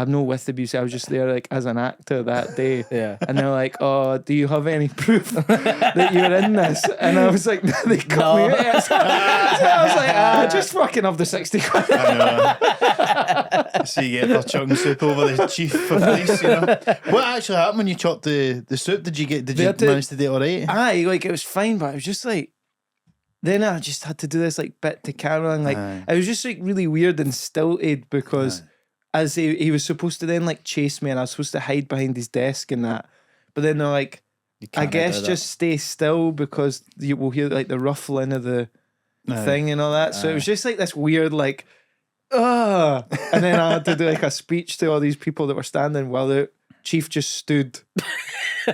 no with the BBC. I was just there like as an actor that day. Yeah. And they're like, oh, do you have any proof that you're in this? And I was like, they cut me out. So I was like, just fucking have the 60 quid. I know. So you get the chunking soup over the chief of police, you know. What actually happened when you chopped the soup? Did you manage to do it all right? Aye, like it was fine, but it was just like, then I just had to do this like bit to camera, and like it was just like really weird and stilted because as he was supposed to then like chase me, and I was supposed to hide behind his desk and that, but then they're like, I guess just stay still because you will hear like the ruffling of the thing and all that. So it was just like this weird like, and then I had to do like a speech to all these people that were standing while the chief just stood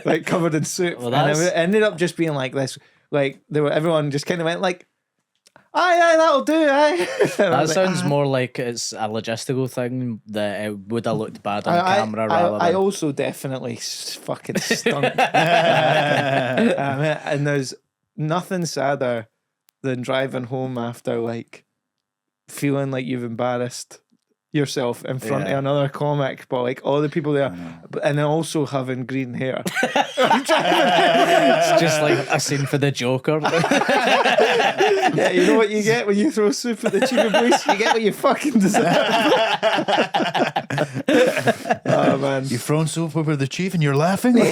like covered in soup. Well, and it ended up just being like this, like everyone just kind of went like, aye, that'll do, aye. That sounds more like it's a logistical thing that it would have looked bad on camera rather than... I also definitely fucking stunk. And there's nothing sadder than driving home after like feeling like you've embarrassed yourself in front of another comic, but like all the people there, and then also having green hair. It's just like a scene for the Joker. Yeah, you know what you get when you throw soup at the chief of police? You get what you fucking deserve. Oh man, You've thrown soap over the chief and you're laughing. So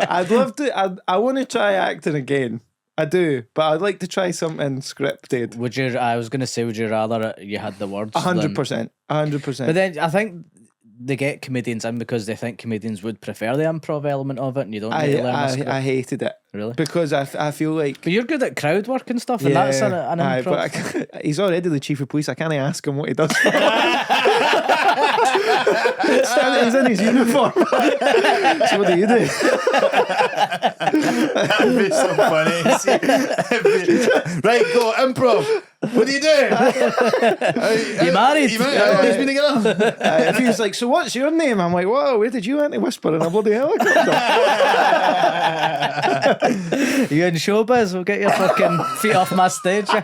I'd love to. I want to try acting again. I do, but I'd like to try something scripted. Would you? I was gonna say, would you rather you had the words? 100%, 100%. But then I think they get comedians in because they think comedians would prefer the improv element of it, and you don't need to learn the script. I hated it. Really? Because I feel like. But you're good at crowd work and stuff, and that's an improv. But he's already the chief of police. I can't ask him what he does. Stanley's in his uniform. So what do you do? That'd be so funny. Right, go improv. What do you do? You married? He's been together. If he was like, so what's your name? I'm like, whoa, where did you enter whisper in a bloody helicopter? You in showbiz? We'll get your fucking feet off my stage. I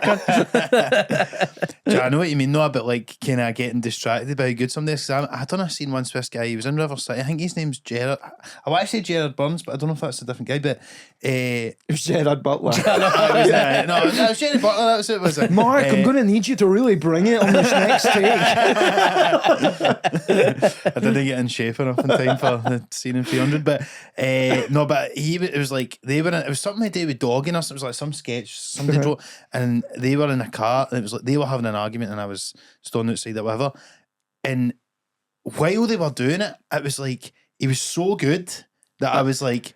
know what you mean, no, but like kind of getting distracted by how good somebody is. I done a scene once with this guy. He was in River City. I think his name's Gerard. I want to say Gerard Burns, but I don't know if that's a different guy. But It was Gerard Butler. no, it was Gerard Butler. That was it. Was it? Mark, I'm going to need you to really bring it on this next stage. I didn't get in shape enough in time for the scene in 300, but no, but it was like they were in, it was something to do with dogging us. It was like some sketch somebody wrote, and they were in a car, and it was like they were having an argument, and I was standing outside or whatever. And while they were doing it, it was like he was so good that I was like,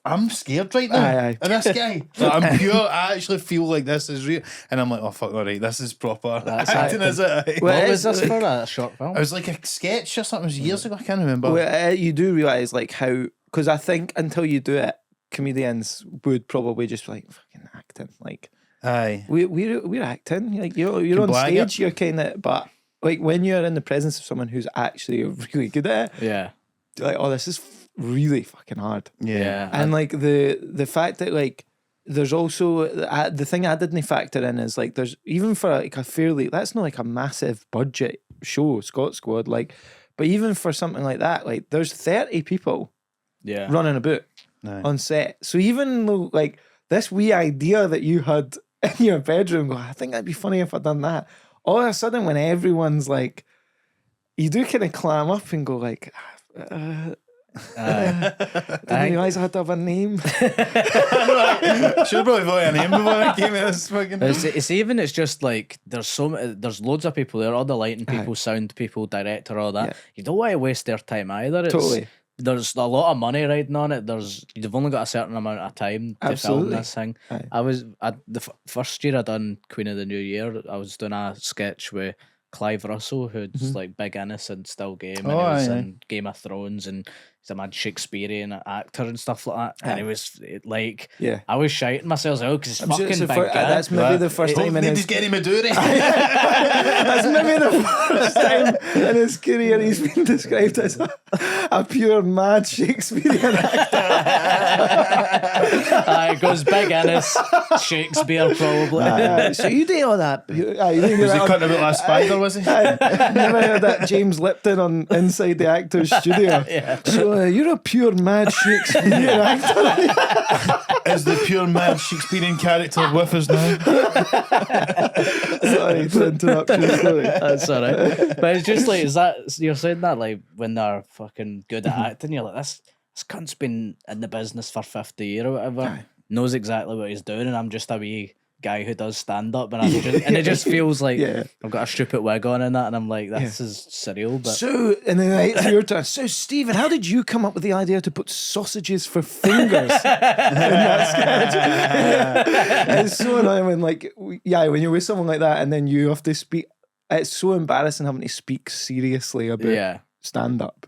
I'm scared right now. Aye. And this guy, like, I'm pure. I actually feel like this is real, and I'm like, oh fuck, all right, this is proper acting, is it? What was this for? A short film? It was like a sketch or something. It was years ago. I can't remember. Well, you do realise like how, because I think until you do it, comedians would probably just be like fucking acting. Like, aye, we're acting. Like you're on blag stage, you're kind of, but like when you're in the presence of someone who's actually really good at it, Yeah. you're like, oh, this is really fucking hard. Yeah. And like the fact that like there's also the thing I didn't factor in is like there's even for like a fairly, that's not like a massive budget show, Scot Squad, like, but even for something like that, like there's 30 people Yeah. running about on set. So even though like this wee idea that you had in your bedroom, go, I think that'd be funny if I'd done that. All of a sudden when everyone's like, you do kind of clam up and go like, I didn't realise I had to have a name. should have probably thought of a name before I came in this fucking. It's even, it's just like there's loads of people there, all the lighting people, sound people, director, all that. Yeah. You don't want to waste their time either. It's, Totally. There's a lot of money riding on it. You've only got a certain amount of time to film this thing. Aye. First year I done Queen of the New Year, I was doing a sketch with Clive Russell, who's like Big Innes and Still Game, and he was in Game of Thrones, and he's a mad Shakespearean actor and stuff like that. And it was like, I was shouting myself out because it's fucking big guy. That's maybe the first time in his getting Maduri. That's maybe the first time in his career he's been described as a pure mad Shakespearean actor. It goes Big Innes, Shakespeare probably. So you did all that. Was he cutting about last Spider, was he? Never heard that James Lipton on Inside the Actors Studio. So you're a pure mad Shakespearean actor. Is the pure mad Shakespearean character with us now? Sorry to interrupt your story. That's alright. But it's just like, is that you're saying that like when they're fucking good at acting, you're like, this cunt's been in the business for 50 years or whatever, knows exactly what he's doing, and I'm just a wee guy who does stand up, and it just feels like I've got a stupid wig on and that, and I'm like, this is surreal. But so, and then it's your turn. So, Stephen, how did you come up with the idea to put sausages for fingers in that sketch? It's so annoying when, like, when you're with someone like that, and then you have to speak. It's so embarrassing having to speak seriously about stand up.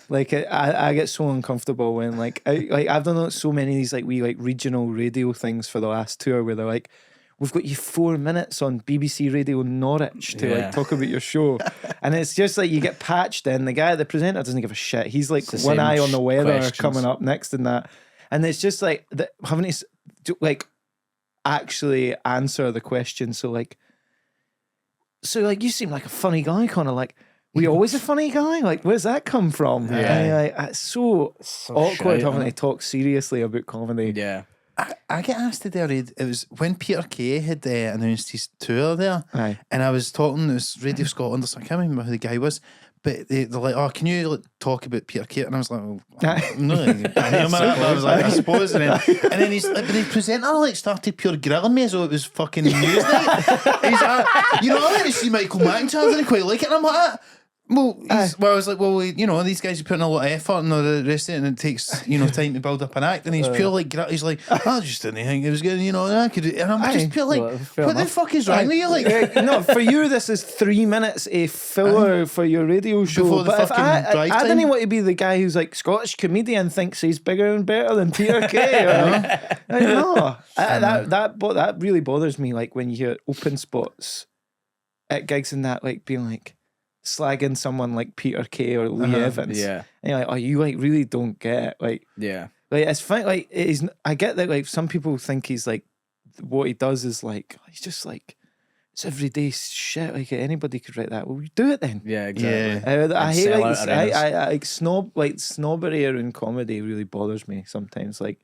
Like, I get so uncomfortable when, like, I've done so many of these like wee like regional radio things for the last tour where they're like, we've got you 4 minutes on BBC Radio Norwich to like talk about your show. And it's just like you get patched in. The guy, the presenter doesn't give a shit. He's like one eye on the weather coming up next and that. And it's just like having to like actually answer the question. So like so like you seem like a funny guy, Connor. Like, were you always a funny guy? Like, where's that come from? Yeah. And you're like, it's so awkward shite, having isn't to talk seriously about comedy. Yeah. I get asked today, it was when Peter Kay had announced his tour there, Aye. and I was talking, it was Radio Scotland or something, I can't remember who the guy was, but they're like, oh, can you like, talk about Peter Kay? And I was like, well, no, I was like, I suppose. And then he's like, but the presenter like started pure grilling me as though it was fucking Newsnight. He's like, I went to see Michael McIntyre, I didn't quite like it, and I'm like, well, I was like, well, these guys are putting a lot of effort and all the rest of it, and it takes, time to build up an act. And he's pure like, he's like, I just didn't think it was good, I could, and I'm just pure like, what the fuck is wrong with you? Like, no, for you, this is 3 minutes a filler for your radio show. Before the but if fucking I drive time. didn't want to be the guy who's like Scottish comedian thinks he's bigger and better than Peter Kay. I know. That really bothers me. Like when you hear open spots at gigs and that, like being like, slagging someone like Peter Kay or Lee Evans. Yeah. And you're like, oh, you like really don't get it. Like, Yeah. like it's fine. Like, it is, I get that, like, some people think he's like, what he does is like, he's just like, it's everyday shit. Like, anybody could write that. Well, you do it then. Yeah, exactly. I hate sell like, out arenas. I like snobbery around comedy really bothers me sometimes. Like,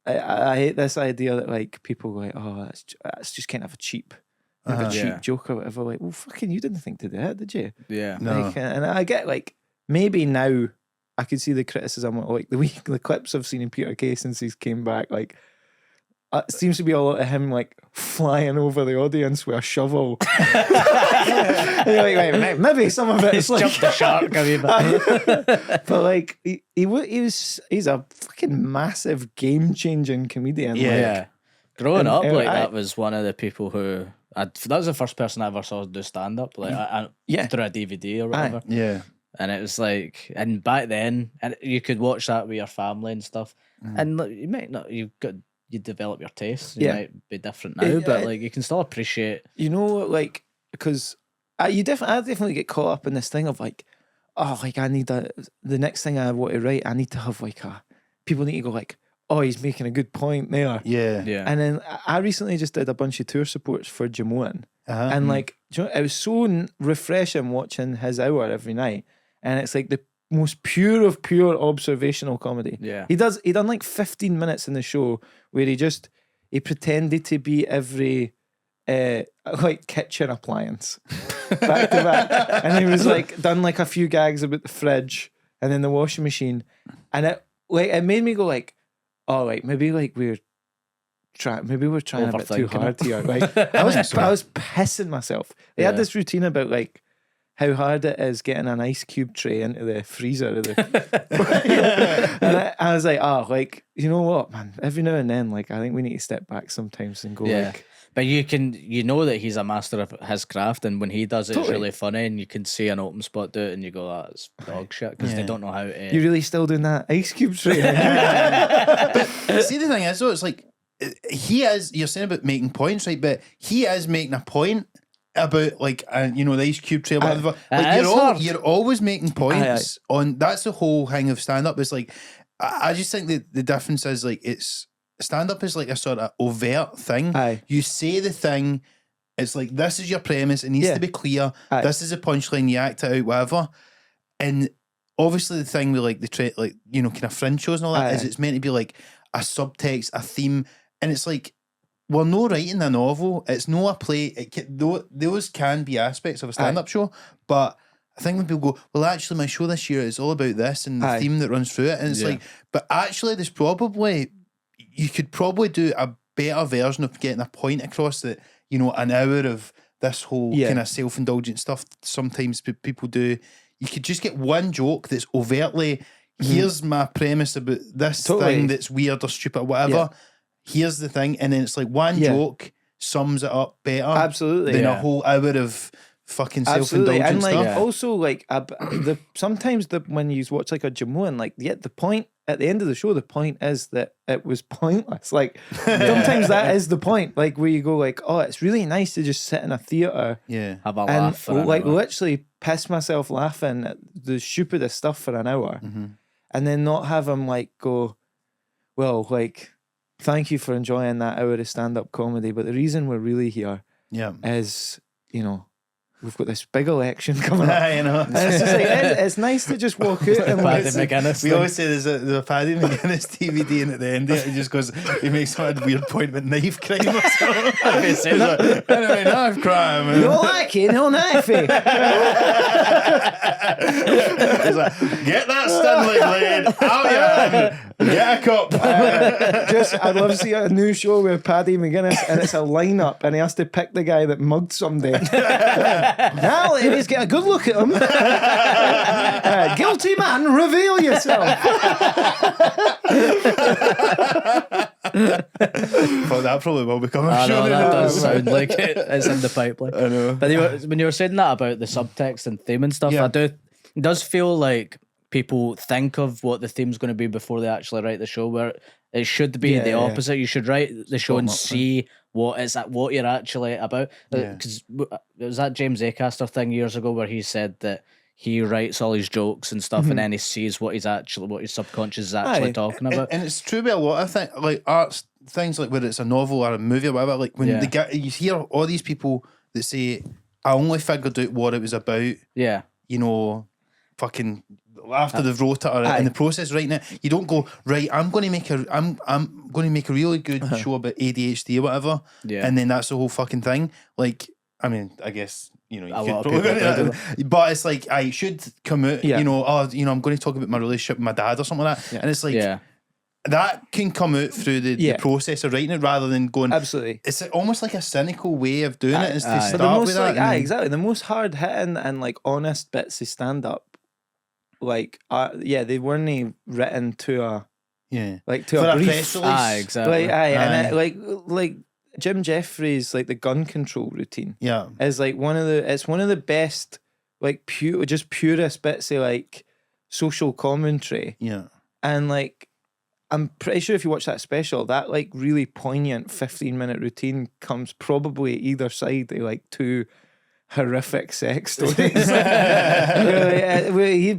I hate this idea that like people go like, oh, that's just kind of a cheap. Like a cheap Yeah. joke or whatever. Like, well, fucking, you didn't think to do it, did you? Yeah. No. Like, and I get like maybe now I could see the criticism of like the clips I've seen in Peter Kay since he's came back. Like, it seems to be a lot of him like flying over the audience with a shovel. And you're like, right, maybe some of it is like Jump the shark, have you? but like he's a fucking massive game changing comedian. Yeah. Like, Yeah. Growing up, like I- that was one of the people who that was the first person I ever saw do stand up, like Yeah. through a DVD or whatever. Yeah. And it was like, and back then, and you could watch that with your family and stuff. And like, you might not, you develop your tastes. You Yeah. might be different now, but Yeah. like you can still appreciate. you know, like, because I definitely get caught up in this thing of like, oh, like I need the next thing I want to write, I need to have like people need to go like, oh, he's making a good point there. Yeah. Yeah. And then I recently just did a bunch of tour supports for Jamoan. Uh-huh. And like, do you know, it was so refreshing watching his hour every night. And it's like the most pure of pure observational comedy. Yeah. He done like 15 minutes in the show where he pretended to be every like kitchen appliance back to back. And he was like done like a few gags about the fridge and then the washing machine. And it made me go like, oh, like maybe like we're trying a bit too Overthinking hard it. here. Like I was pissing myself. They had this routine about like how hard it is getting an ice cube tray into the freezer of the and I was like, oh, like, you know what, man, every now and then, like I think we need to step back sometimes and go like, But you know that he's a master of his craft, and when he does it, it's Totally. really funny, and you can see an open spot do it, and you go, that's dog shit, because they Yeah. don't know how to. you really still doing that ice cube tray? See, the thing is, though, it's like you're saying about making points, right? But he is making a point about like the ice cube tray or whatever. Like you're always making points on. That's the whole thing of stand up. Is like I just think that the difference is like it's stand up is like a sort of overt thing. Aye. You say the thing. It's like this is your premise. It needs Yeah. to be clear. Aye. This is a punchline. You act it out, whatever. And obviously, the thing with like the kind of fringe shows and all that is Aye. it's meant to be like a subtext, a theme, and it's like we're not writing a novel. It's not a play. Those can be aspects of a stand-up show, but I think when people go, well, actually, my show this year is all about this and the Aye. theme that runs through it, and it's like, but actually, you could probably do a better version of getting a point across that an hour of this whole kind of self-indulgent stuff. Sometimes people do. You could just get one joke that's overtly, here's my premise about this thing that's weird or stupid or whatever. Here's the thing. And then it's like one joke sums it up better Absolutely. than a whole hour of fucking self-indulgent And like stuff. also like sometimes when you watch like a Jamoan, like the point at the end of the show, the point is that it was pointless. Like sometimes that is the point. Like where you go like, oh, it's really nice to just sit in a theatre, have a and laugh for an like hour. literally piss myself laughing at the stupidest stuff for an hour, and then not have him like go, well, like, thank you for enjoying that hour of stand-up comedy, but the reason we're really here Yeah. is, we've got this big election coming up. You know. And it's just like, it's nice to just walk out and Paddy like, McGuinness. We thing. always say there's a Paddy McGuinness DVD, and at the end of it, he just goes, he makes some weird point about knife crime or something. He's like, anyway, knife crime. no lucky, no knifey. He's like, get that Stanley blade out your hand, get a cup. I'd love to see a new show with Paddy McGuinness, and it's a lineup, and he has to pick the guy that mugged somebody. Now, ladies, get a good look at him. Guilty man, reveal yourself. Well, that probably will become a I show. know, that does sound like it's in the pipeline. I know. But when you were saying that about the subtext and theme and stuff, Yeah. it does feel like people think of what the theme's going to be before they actually write the show, where it should be the opposite. You should write the show and see what you're actually about. Because it was that James Acaster thing years ago where he said that he writes all his jokes and stuff, and then he sees what his subconscious is actually talking about. And it's true with a lot of things, like arts things, like whether it's a novel or a movie or whatever. Like when you hear all these people that say, "I only figured out what it was about." Yeah, you know, fucking after they've wrote it or in the process writing it, you don't go, right, I'm going to make a really good show about ADHD or whatever, and then that's the whole fucking thing. Like, I mean, I guess, you know, you could probably do that, but it's like, I should come out, you know, I'm going to talk about my relationship with my dad or something like that, and it's like, that can come out through the process of writing it rather than going. Absolutely, it's almost like a cynical way of doing it. Is to start but the most with that. exactly, the most hard hitting and like honest bits of stand up. Like, they weren't written to a to a brief. press release. Exactly. And like Jim Jeffries, like the gun control routine, is like one of the best, like purest bits of like social commentary. And like, I'm pretty sure if you watch that special, that like really poignant 15-minute routine comes probably either side of like two horrific sex stories.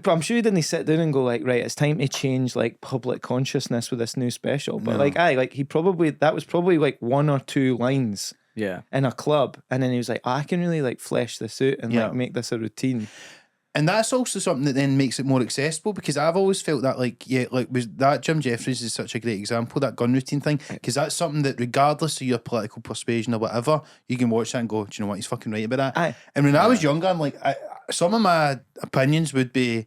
I'm sure he didn't sit down and go like, right, it's time to change like public consciousness with this new special. But that was probably like one or two lines in a club, and then he was like, I can really like flesh this out and like make this a routine. And that's also something that then makes it more accessible, because I've always felt that was that Jim Jeffries is such a great example, that gun routine thing, because that's something that regardless of your political persuasion or whatever, you can watch that and go, do you know what, he's fucking right about that. And when I was younger, I'm like, some of my opinions would be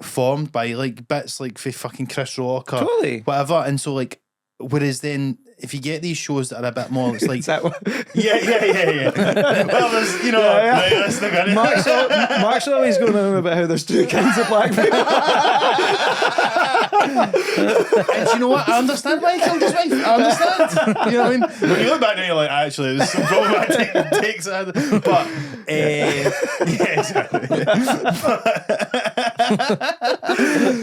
formed by like bits like for fucking Chris Rock or whatever, and so like, whereas then if you get these shows that are a bit more, it's like, yeah. Well, there's, you know, right, that's the gun. Mark's always going on about how there's two kinds of black people. And you know what? I understand why he killed his wife. I understand. You know what I mean? When you look back now, you're like, actually, there's some problematic takes. But, yeah, exactly.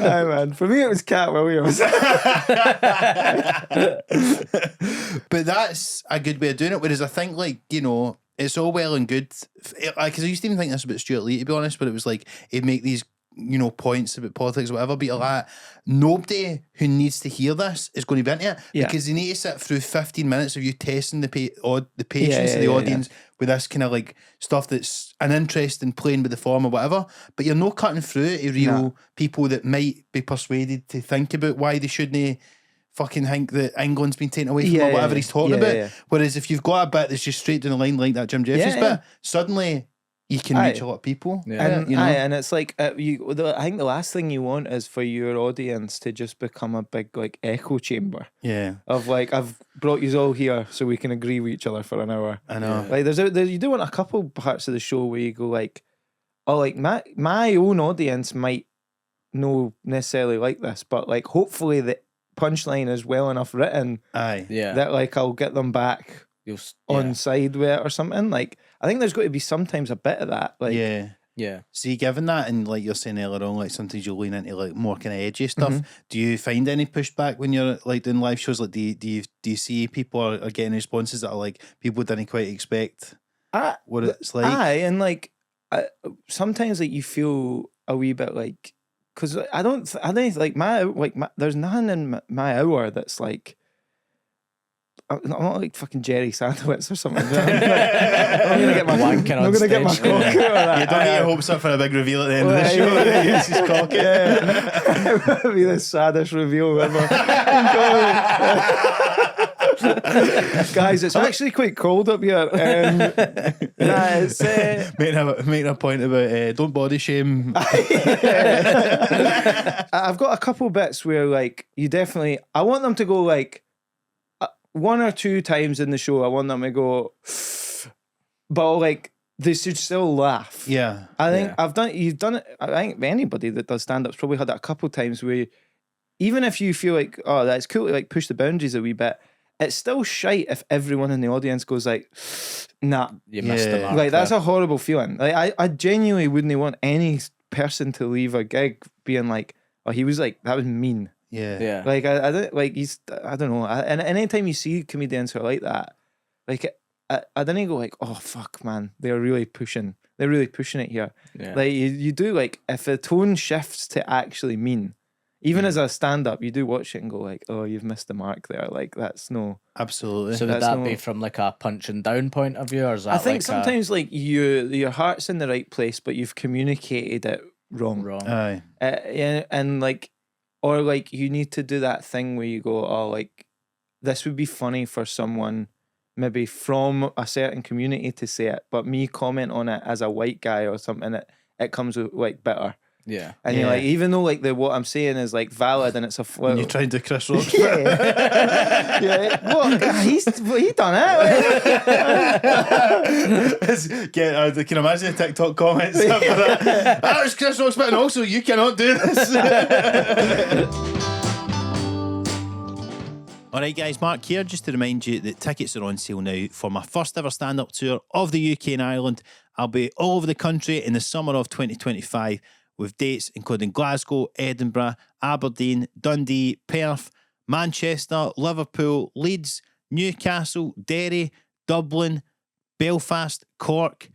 Aye, man. For me, it was Cat Williams. But that's a good way of doing it. Whereas I think, like, you know, it's all well and good. Because I used to even think this about Stuart Lee, to be honest, but it was like, he'd make these, you know, points about politics or whatever, but you're like, nobody who needs to hear this is going to be into it, because they need to sit through 15 minutes of you testing the patience of the audience with this kind of like stuff that's an interest in playing with the form or whatever, but you're not cutting through to real people that might be persuaded to think about why they shouldn't fucking think that England's been taken away from or whatever he's talking about. Whereas if you've got a bit that's just straight down the line like that Jim Jeffries bit, suddenly you can reach a lot of people. And, you know? and it's like, I think the last thing you want is for your audience to just become a big like echo chamber. Of like, I've brought you all here so we can agree with each other for an hour. I know. Like you do want a couple parts of the show where you go like, oh, like my own audience might no necessarily like this, but like hopefully the punchline is well enough written that like I'll get them back on side with it or something. Like, I think there's got to be sometimes a bit of that. Like, See, given that, and like you're saying earlier on, like sometimes you lean into like more kind of edgy stuff. Do you find any pushback when you're like doing live shows? Like, do you see people are getting responses that are like people didn't quite expect what it's like? And like sometimes like you feel a wee bit like, because I don't like my there's nothing in my hour that's like I'm not like fucking Jerry Sandowitz or something. I'm gonna get my Wanking on get my stage. cock out of that. You don't get your hopes up for a big reveal at the end of the show. It's his cock. It would be the saddest reveal ever. Guys, it's actually quite cold up here. It's Making a point about don't body shame. I've got a couple bits where like you definitely. I want them to go like one or two times in the show. I want them to go, but like they should still laugh. Yeah, I think you've done it. I think anybody that does stand up's probably had it a couple times where even if you feel like, oh, that's cool to like push the boundaries a wee bit, it's still shite if everyone in the audience goes like, nah, You missed the mark. like that's there. a horrible feeling. Like I genuinely wouldn't want any person to leave a gig being like, oh, he was like, that was mean. Yeah. Like I don't like he's I don't know. And anytime you see comedians who are like that, like I didn't go like, oh fuck man, they're really pushing it here. Yeah. Like you do like if the tone shifts to actually mean, even as a stand up, you do watch it and go like, oh, you've missed the mark there. Like that's no. absolutely. So would That's that no- be from like a punching down point of view, or is that I think like sometimes like your heart's in the right place, but you've communicated it wrong. wrong? Aye. Yeah, and like, or like you need to do that thing where you go, oh, like this would be funny for someone maybe from a certain community to say it, but me comment on it as a white guy or something, it comes with like bitter. Yeah. And you're Yeah. like, even though like what I'm saying is like valid and it's a When you try to do Chris Rock. yeah. What? He done it. I can imagine the TikTok comments after that. That was Chris Rock's bit, and also you cannot do this. Alright guys, Mark here, just to remind you that tickets are on sale now for my first ever stand-up tour of the UK and Ireland. I'll be all over the country in the summer of 2025 with dates including Glasgow, Edinburgh, Aberdeen, Dundee, Perth, Manchester, Liverpool, Leeds, Newcastle, Derry, Dublin, Belfast, Cork,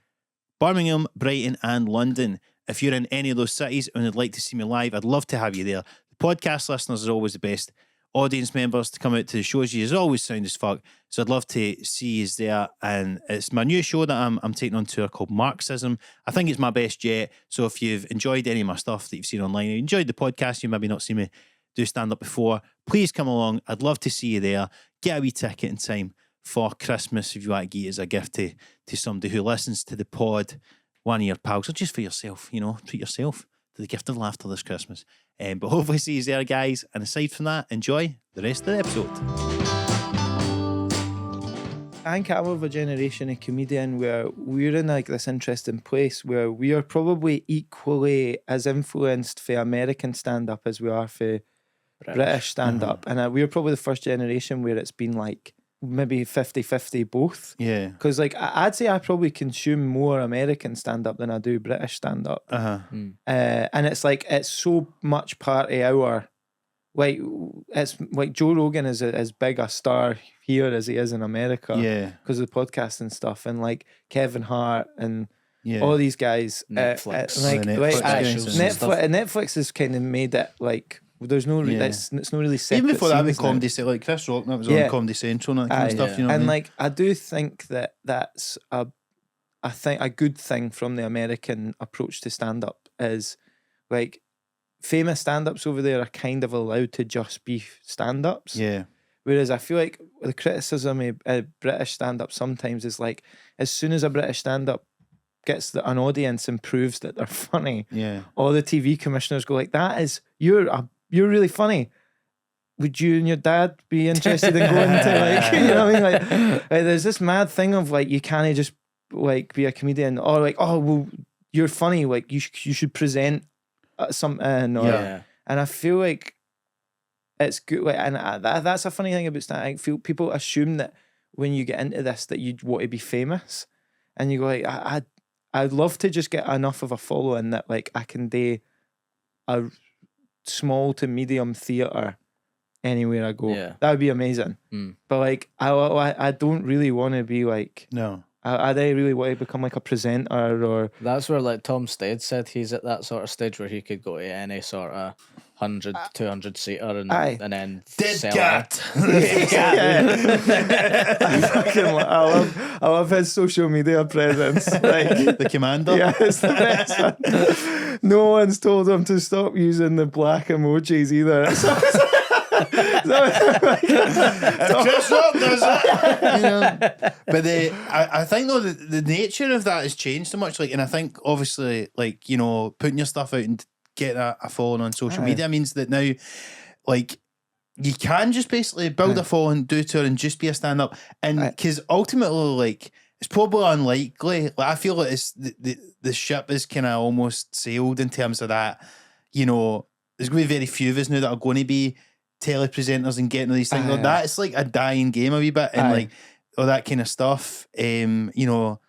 Birmingham, Brighton and London. If you're in any of those cities and would like to see me live, I'd love to have you there. The podcast listeners are always the best. Audience members to come out to the shows, you always sound as fuck, so I'd love to see you there. And it's my new show that I'm taking on tour called Marxism. I think it's my best yet, so if you've enjoyed any of my stuff that you've seen online, you enjoyed the podcast, you maybe not seen me do stand up before, please come along. I'd love to see you there. Get a wee ticket in time for Christmas if you want to give it as a gift to somebody who listens to the pod, one of your pals, or just for yourself, treat yourself to the gift of laughter this Christmas. But hopefully see you there, guys. And aside from that, enjoy the rest of the episode. I think I'm of a generation of comedian where we're in like this interesting place where we are probably equally as influenced for American stand-up as we are for British stand-up. And we're probably the first generation where it's been like maybe 50-50 both. Yeah. Because like I'd say I probably consume more American stand-up than I do British stand-up. And it's like it's so much part of our like it's like Joe Rogan is as big a star here as he is in America. Yeah. Because of the podcast and stuff, and like Kevin Hart and Yeah. all these guys. Netflix. Like, The like, Netflix specials and stuff. Netflix has kind of made it like there's no Yeah. it's not really separate. Even before that, the scenes now. Comedy Central, like Chris Rock, that was Yeah. on Comedy Central and that kind of Aye, stuff, you know what I and mean? like I do think that's a good thing from the American approach to stand up is like famous stand-ups over there are kind of allowed to just be stand-ups. Yeah. Whereas I feel like the criticism of British stand-up sometimes is like as soon as a British stand-up gets an audience and proves that they're funny, Yeah. all the TV commissioners go like, "That is you're really funny. Would you and your dad be interested in going to like you know what I mean? Like there's this mad thing of like you can't just like be a comedian or like oh well you're funny like you should present something or Yeah. and I feel like it's good like and that's a funny thing about stand. I feel people assume that when you get into this that you want to be famous and you go like I'd love to just get enough of a following that like I can do a small to medium theatre anywhere I go. Yeah. That would be amazing. Mm. But like I don't really want to be like No. I don't really want to become like a presenter or. That's where like Tom Stade said he's at that sort of stage where he could go to any sort of 100, 200 seater and then Dead sell cat. I love his social media presence. Like The commander. yeah, it's the best one. No one's told him to stop using the black emojis either. Chris Rock does it. You know? But I think though the nature of that has changed so much. Like, and I think obviously, like, you know, putting your stuff out and getting a following on social media means that now, like, you can just basically build a following, do tour, and just be a stand up. And because ultimately, like, it's probably unlikely. Like, I feel like it's the ship is kind of almost sailed in terms of that. You know, there's going to be very few of us now that are going to be telepresenters and getting all these things like that. It's like a dying game a wee bit, and like all that kind of stuff. You know,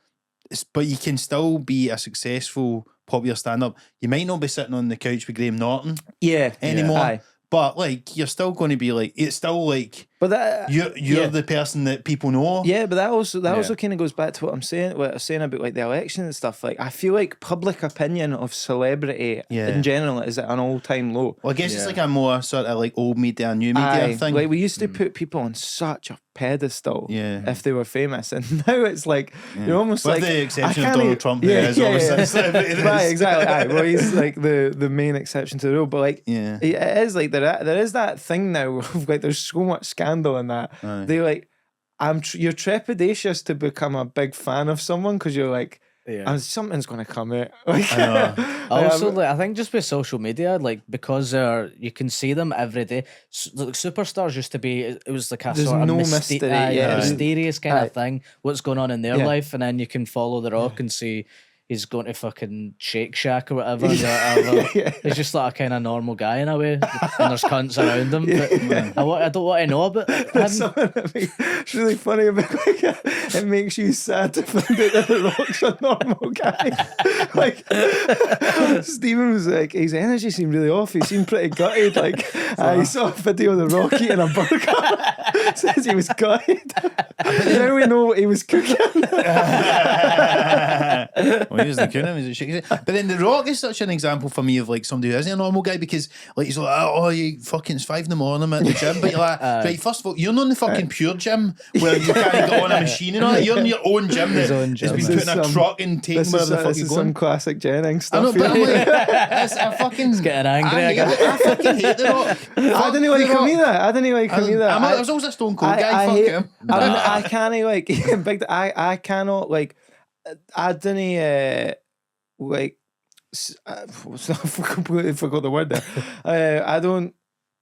but you can still be a successful popular stand-up. You might not be sitting on the couch with Graham Norton anymore, but like you're still going to be like, it's still like, but that you're the person that people know. Yeah, but that also kind of goes back to what I'm saying about like the election and stuff. Like, I feel like public opinion of celebrity in general is at an all-time low. Well, I guess it's like a more sort of like old media, new media thing. Like, we used to put people on such a pedestal if they were famous, and now it's like you're almost with like the exception of Donald Trump, obviously. Right, exactly. Well, he's like the main exception to the rule, but like it is like there is that thing now of like there's so much scandal in that they like you're trepidatious to become a big fan of someone because you're like something's going to come out. Like, also, like, I think just with social media, like, because you can see them every day. Like, superstars used to be, it was like a sort of mysterious kind of thing. What's going on in their life, and then you can follow The Rock and see he's going to fucking Shake Shack or whatever. He's just like a kind of normal guy in a way, and there's cunts around him. But I don't want to know about him. It's really funny about like, it makes you sad to find out that The Rock's a normal guy. Like, Stephen was like, his energy seemed really off. He seemed pretty gutted. Like, he saw a video of The Rock eating a burger. Says he was gutted. Now we know what he was cooking. Well, he was the cooking. But then The Rock is such an example for me of like somebody who isn't a normal guy, because like he's like, oh, you fucking, it's 5 a.m. I'm at the gym, but you're like, right, first of all, you're not in the fucking pure gym where you can't get on a machine and all that. You're in your own gym that has been put in a truck and taken where the fuck you're going. Some classic Jennings stuff. I know, but I'm like, I fucking getting angry. I fucking hate The Rock. I didn't like him either. I was always a Stone Cold guy. Fuck him. I can't like I cannot like I didn't like I completely forgot the word there. I don't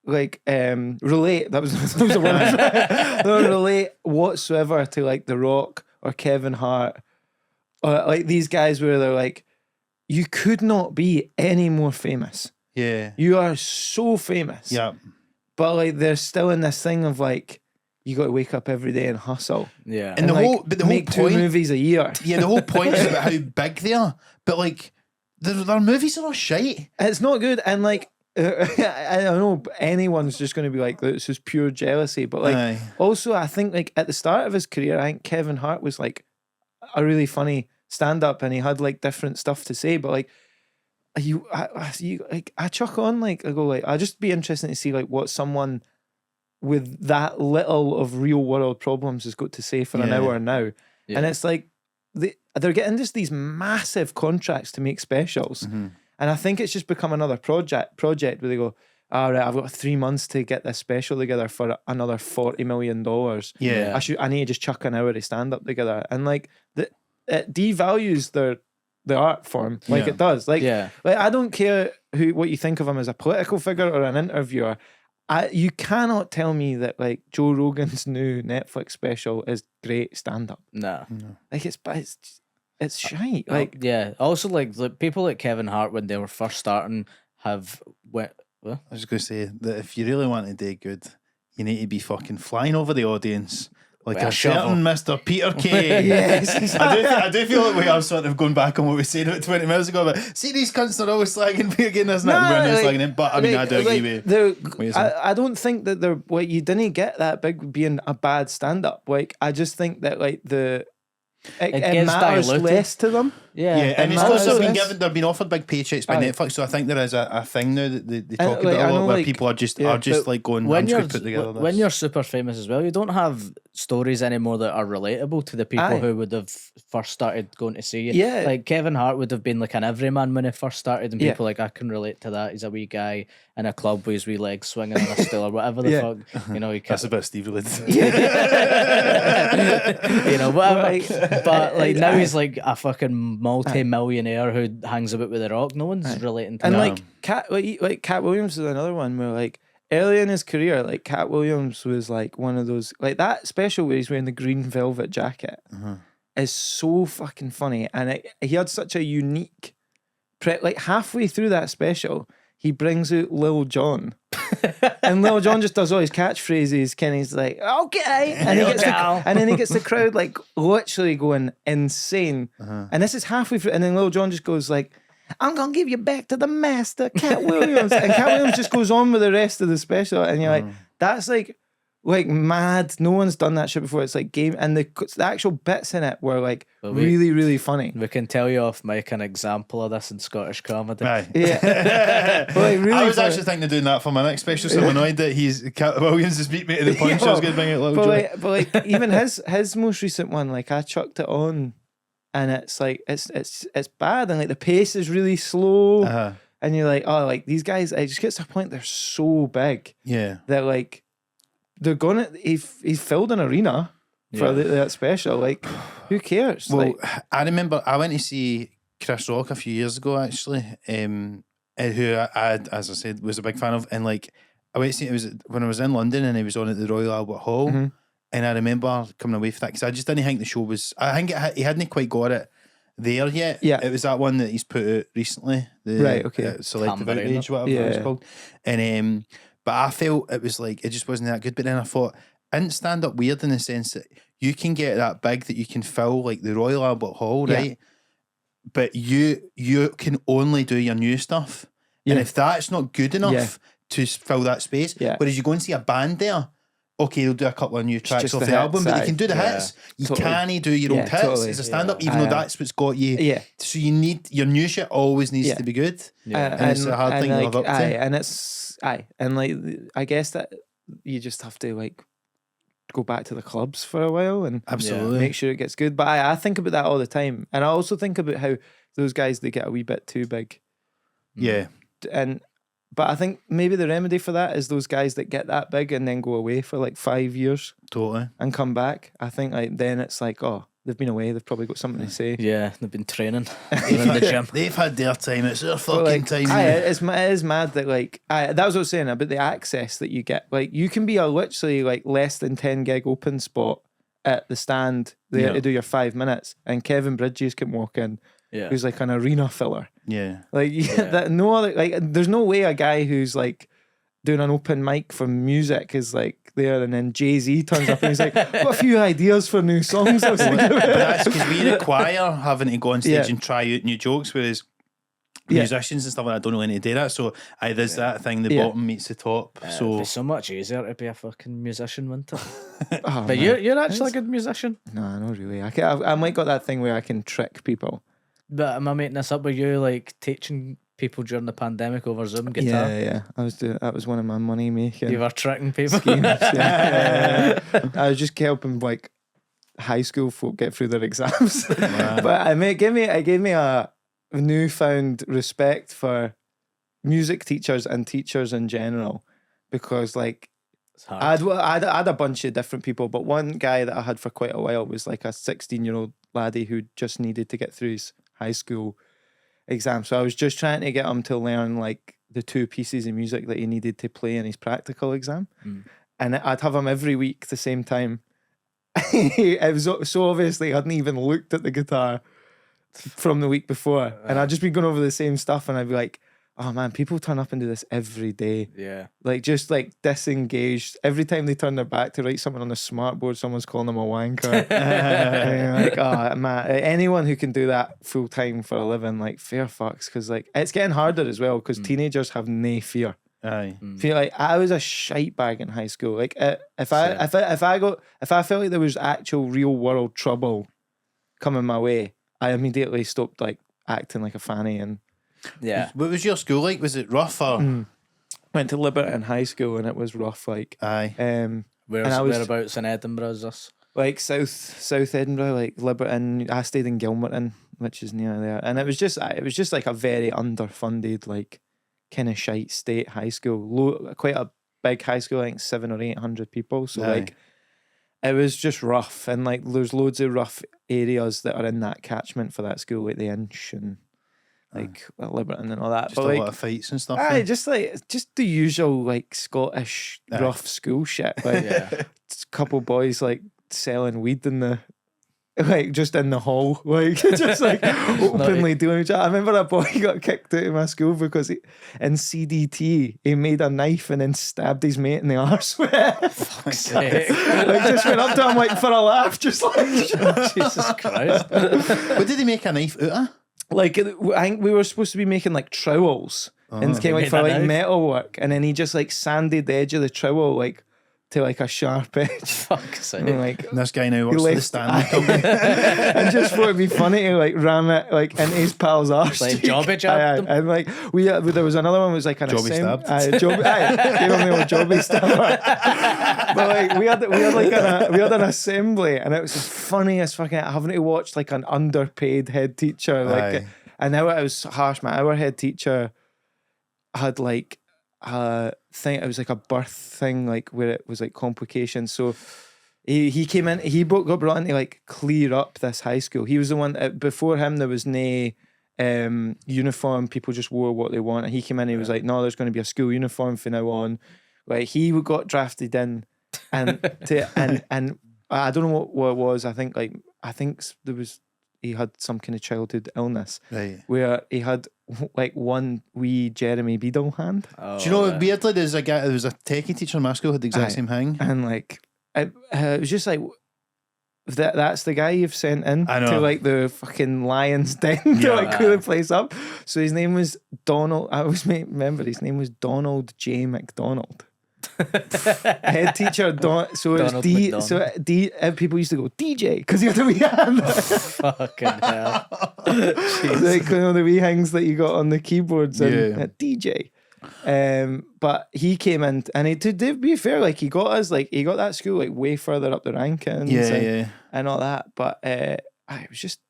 like relate. That was the word. I don't relate whatsoever to like The Rock or Kevin Hart or like these guys where they're like, you could not be any more famous. Yeah, you are so famous. Yeah, but like they're still in this thing of like, you got to wake up every day and hustle. Yeah, and the like, whole make point, 2 movies a year. Yeah, the whole point is about how big they are. But like, their movies are all shite. It's not good, and like I don't know, anyone's just going to be like, this is pure jealousy. But like, also I think like at the start of his career, I think Kevin Hart was like a really funny stand-up, and he had like different stuff to say. But like, I chuck on like I go like, I'd just be interested to see like what someone with that little of real world problems has got to say for an hour now. And it's like they're getting just these massive contracts to make specials. And I think it's just become another project where they go, all right, I've got 3 months to get this special together for another $40 million. Yeah, I need to just chuck an hour to stand up together. And like it devalues the art form, like it does. Like I don't care what you think of him as a political figure or an interviewer. You cannot tell me that like Joe Rogan's new Netflix special is great stand up. No. Like it's shite. Like Also like the people like Kevin Hart when they were first starting have went. Well, I was going to say that if you really want to do good, you need to be fucking flying over the audience. Like a certain Mr. Peter Kay. Yes, I do feel like we are sort of going back on what we said about 20 minutes ago. But see, these cunts are always slagging me again. There's nothing wrong with slagging him. But I mean, I do agree with I don't think that you didn't get that big being a bad stand up. Like, I just think that like it gets matters diluted. less to them. Yeah, and it's matters also been less. given. They've been offered big paychecks by Netflix, so I think there is a thing now that they talk like, about I a lot know, where like, people are just but like going, when I'm just you're going to put together this. when you're super famous as well, you don't have stories anymore that are relatable to the people Aye. who would have first started going to see you. Yeah. Like Kevin Hart would have been like an everyman when he first started, and Yeah. people like, I can relate to that. He's a wee guy in a club with his wee legs swinging on a stool or whatever the Yeah. fuck. You know, he That's can't, a bit Steve related. you know, whatever. Like, But like now aye. he's like a fucking multi-millionaire who hangs about with The Rock. No one's relating to And that. like Cat Williams is another one where like early in his career, like Cat Williams was like one of those, like that special where he's wearing the green velvet jacket is so fucking funny, and he had such a unique like halfway through that special he brings out Lil Jon and Lil Jon just does all his catchphrases. Kenny's like, okay, and then he gets the crowd like literally going insane, and this is halfway through, and then Lil Jon just goes like, I'm gonna give you back to the master, Cat Williams. And Cat Williams just goes on with the rest of the special, and you're like, that's like mad. No one's done that shit before. It's like game, and the actual bits in it were like really, really funny. We can tell you off mic an example of this in Scottish comedy. Aye. Yeah, but like really I was funny. actually thinking of doing that for my next special, so I'm annoyed that Cat Williams has beat me to the punch. I was going to bring out Little Joe. But like even his most recent one, like I chucked it on, and it's like it's bad, and like the pace is really slow, and you're like, oh, like these guys, it just gets to a point they're so big, that like they're gonna he's filled an arena for that special. Like, who cares? Well, like, I remember I went to see Chris Rock a few years ago, actually, who I, as I said, was a big fan of, and like I went to see it was when I was in London, and he was on at the Royal Albert Hall. And I remember coming away from that because I just didn't think the show was. I think he hadn't quite got it there yet. Yeah, it was that one that he's put out recently. Right, okay. Selective Outrage, whatever it was called. And but I felt it was like it just wasn't that good. But then I thought, it didn't stand up weird in the sense that you can get that big that you can fill like the Royal Albert Hall, right? But you can only do your new stuff, and if that's not good enough to fill that space, whereas you go and see a band there. Okay, they'll do a couple of new tracks just off the the album, hits, but they can do the aye. hits. You Totally. can't do your old hits Totally. as a stand-up, even though that's what's got you. Yeah. So you need your new shit always needs to be good. And it's a hard thing to live up to. And it's and like I guess that you just have to like go back to the clubs for a while and Absolutely make sure it gets good. But I think about that all the time, and I also think about how those guys, they get a wee bit too big. Yeah. But I think maybe the remedy for that is those guys that get that big and then go away for like 5 years Totally. and come back. I think like then it's like, oh, they've been away, they've probably got something to say. Yeah, they've been training in the gym. They've had their time. It's their fucking But, like, time. it is mad that like that was what I was saying about the access that you get. Like you can be a literally like less than 10 gig open spot at the stand there to do your 5 minutes, and Kevin Bridges can walk in, who's like an arena filler. Yeah. Like that no other, like there's no way a guy who's like doing an open mic for music is like there, and then Jay-Z turns up and he's like, got a few ideas for new songs. I was thinking about. But that's because we require having to go on stage and try out new jokes, whereas musicians and stuff like that don't know any to do that. So there's that thing, the bottom meets the top. So It'd be so much easier to be a fucking musician, wouldn't it? Oh, But man. you're actually a good musician. No, not really. I might got that thing where I can trick people. But am I making this up? Were you like teaching people during the pandemic over Zoom guitar? Yeah. That was one of my money making. You were tricking people. schemes. Yeah. I was just helping like high school folk get through their exams. But it gave me a newfound respect for music teachers and teachers in general, because like It's hard. I had a bunch of different people, but one guy that I had for quite a while was like a 16-year-old laddie who just needed to get through his high school exam. So I was just trying to get him to learn like the 2 pieces of music that he needed to play in his practical exam. And I'd have him every week the same time. It was so obviously I hadn't even looked at the guitar from the week before. And I'd just be going over the same stuff, and I'd be like, oh man, people turn up and do this every day. Yeah. Like just like disengaged. Every time they turn their back to write something on a smartboard, someone's calling them a wanker. And you're like, oh man, anyone who can do that full time for a living, like fair fucks, because like it's getting harder as well, because teenagers have no fear. aye. Feel like I was a shite bag in high school. Like if I felt like there was actual real world trouble coming my way, I immediately stopped like acting like a fanny and Yeah. What was your school like? Was it rough or? went to Liberton High School, and it was rough. Like, Aye. and I was Whereabouts in Edinburgh is this? like South Edinburgh, like Liberton. I stayed in Gilmerton, which is near there, and it was just like a very underfunded, like kind of shite state high school. Quite a big high school, I think 700 or 800 people. So Aye. like, it was just rough, and like there's loads of rough areas that are in that catchment for that school, like the Inch and like Liberton and all that. Just but a like, lot of fights and stuff. aye, just the usual like Scottish Aye. rough school shit. Like Yeah. a couple boys like selling weed in the like just in the hall, like just like openly doing it. I remember a boy got kicked out of my school because in CDT he made a knife and then stabbed his mate in the arse with it. Fuck's sake. Like just went up to him like for a laugh, just like Jesus Christ. What did he make a knife out of? like I think we were supposed to be making like trowels and kind of like Made for a like knife? metal work, and then he just like sanded the edge of the trowel like to like a sharp edge. Fuck's sake. And like And this guy now works for the left- Stanley company. and just thought it'd be funny to like ram it like into his pal's arse. Like cheek. jobby jabbed Aye, aye. them? And like there was another one was like an Jobby stabbed. gave him the old jobby stabber. But like we had an assembly, and it was the funniest fucking having to watch like an underpaid head teacher like, Aye. and now it was harsh, man. Our head teacher had like thing, it was like a birth thing, like where it was like complications. So he came in, got brought in to like clear up this high school. He was the one before him. There was no uniform. People just wore what they want, and he came in. He was like, "No, there's going to be a school uniform from now on." Like he got drafted in, and and I don't know what it was. I think there was he had some kind of childhood illness Right. where he had like one wee Jeremy Beadle hand. Oh, Do you know, right. weirdly, there was a techie teacher in my school who had the exact Aye. same thing. And like it was just like that's the guy you've sent in I know. to like the fucking Lion's Den to Yeah. like clear the place up. So his name was Donald. I always remember his name was Donald J. McDonald. Head teacher so it was Donald D. McDonald. So D. People used to go DJ because he had a wee hand. Fucking hell. Like the wee hangs that you got on the keyboards and Yeah. DJ. But he came in, and to be fair, like he got that school like way further up the rankings, Yeah. and all that. But it was just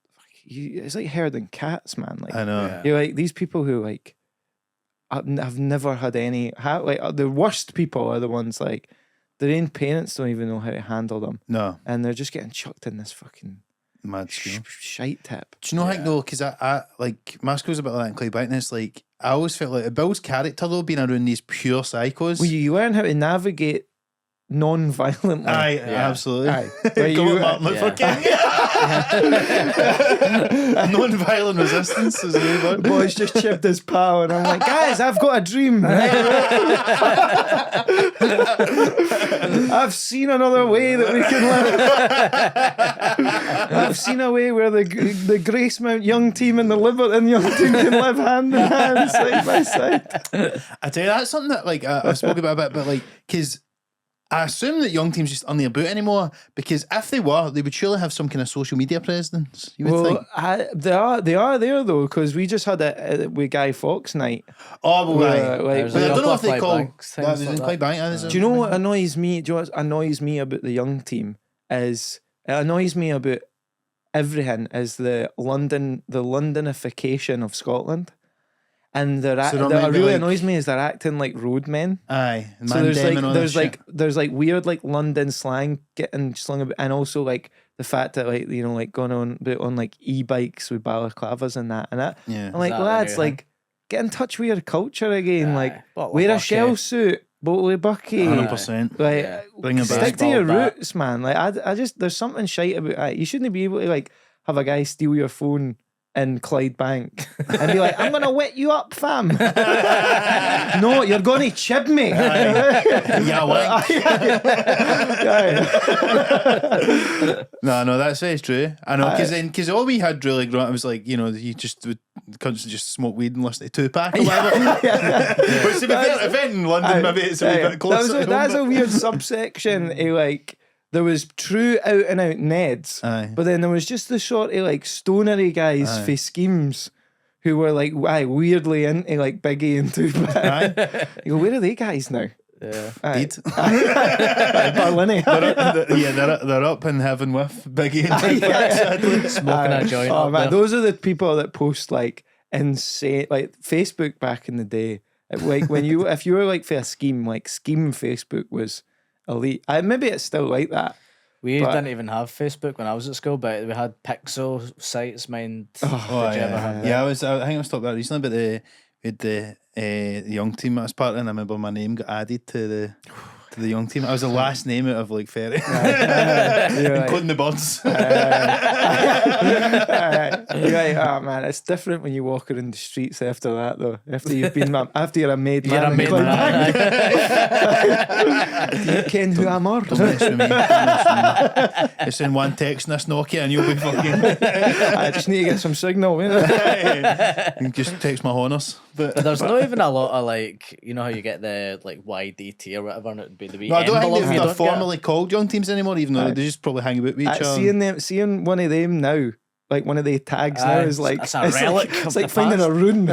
it's like herding cats, man. Like I know. Yeah. you're like these people who like have never had any the worst people are the ones like their own parents don't even know how to handle them, No, and they're just getting chucked in this fucking mad school. shite tip. Do you know, like, though, because I like, my school's a bit like that in Claybank, and it's like, I always felt like it builds character, though, being around these pure psychos. Well, you learn how to navigate non-violently. Aye, Yeah. absolutely. Aye. Go You- with Martin Luther King. Non-violent resistance is the new word. Boys just chipped his pal, and I'm like, guys, I've got a dream. I've seen another way that we can live. I've seen a way where the Gracemount young team and the Liberton young team can live hand in hand, side by side. I tell you, that's something that, like, I've spoken about a bit, but, like, because I assume that young teams just aren't about anymore, because if they were, they would surely have some kind of social media presence, you would think. They are there though, because we just had a with Guy Fawkes night. Oh, well, Yeah, right. like- There's But I a don't know if couple they of call Clydebanks that things was like in that. Clydebank. Do you know what annoys me? Do you know what annoys me about the young team is it annoys me about everything is the Londonification of Scotland, and So there what might be, really like- annoys me is they're acting like roadmen. Aye. So there's Mandem and all that shit. there's weird like London slang getting slung about, and also like the fact that like like going on like e-bikes with balaclavas and that. Yeah. I'm like, that the lads, new like get in touch with your culture again. Like Bottle of wear a Bucky. shell suit, bottle of Bucky. 100%. Like Yeah. Bring it back. stick to your Baseball bat. roots, man. Like I just there's something shite about that. You shouldn't be able to like have a guy steal your phone in Clydebank and be like, I'm gonna wet you up, fam. No, you're gonna chib me. Yeah, wank. Aye. No, that's very true. I know, because all we had really growing up was like, you just would constantly just smoke weed and listen to Tupac or whatever. Which, to be fair, if in London, maybe it's a wee bit closer. That's a weird subsection. Like there was true out and out Neds, Aye. but then there was just the sort of like stonery guys Aye. for schemes who were like weirdly into like Biggie and Tupac. Aye. You go, where are they guys now? Yeah. Aye. Deed. Berlin. They're up in heaven with Biggie and Tupac, sadly. Smoking a joint. Oh up man, there. those are the people that post like insane, like Facebook back in the day. Like when if you were like for a scheme, like scheme Facebook was elite. Maybe it's still like that. We but- didn't even have Facebook when I was at school, but we had Pixel sites. Mind? Oh, Did you ever have yeah. I think I was talking about that recently, but the young team I was part of, and I remember my name got added to the young team. I was the last name out of like 30, including the birds. You're like, oh man, it's different when you walk around the streets after that though. After you've been after you're a made You're man. a made man. Do you ken who I'm or? Don't mess with me. Don't mess with me. You send one text in this Nokia and you'll be fucking. I just need to get some signal. You just text my honors. But there's not even a lot of like, you know how you get the like YDT or whatever, and it would be the wee No, I don't envelope think you they're don't get. formally called young teams anymore, even though they just probably hang about with each other. Seeing one of them now, like one of the tags now is like it's a relic It's of like the finding past. a rune.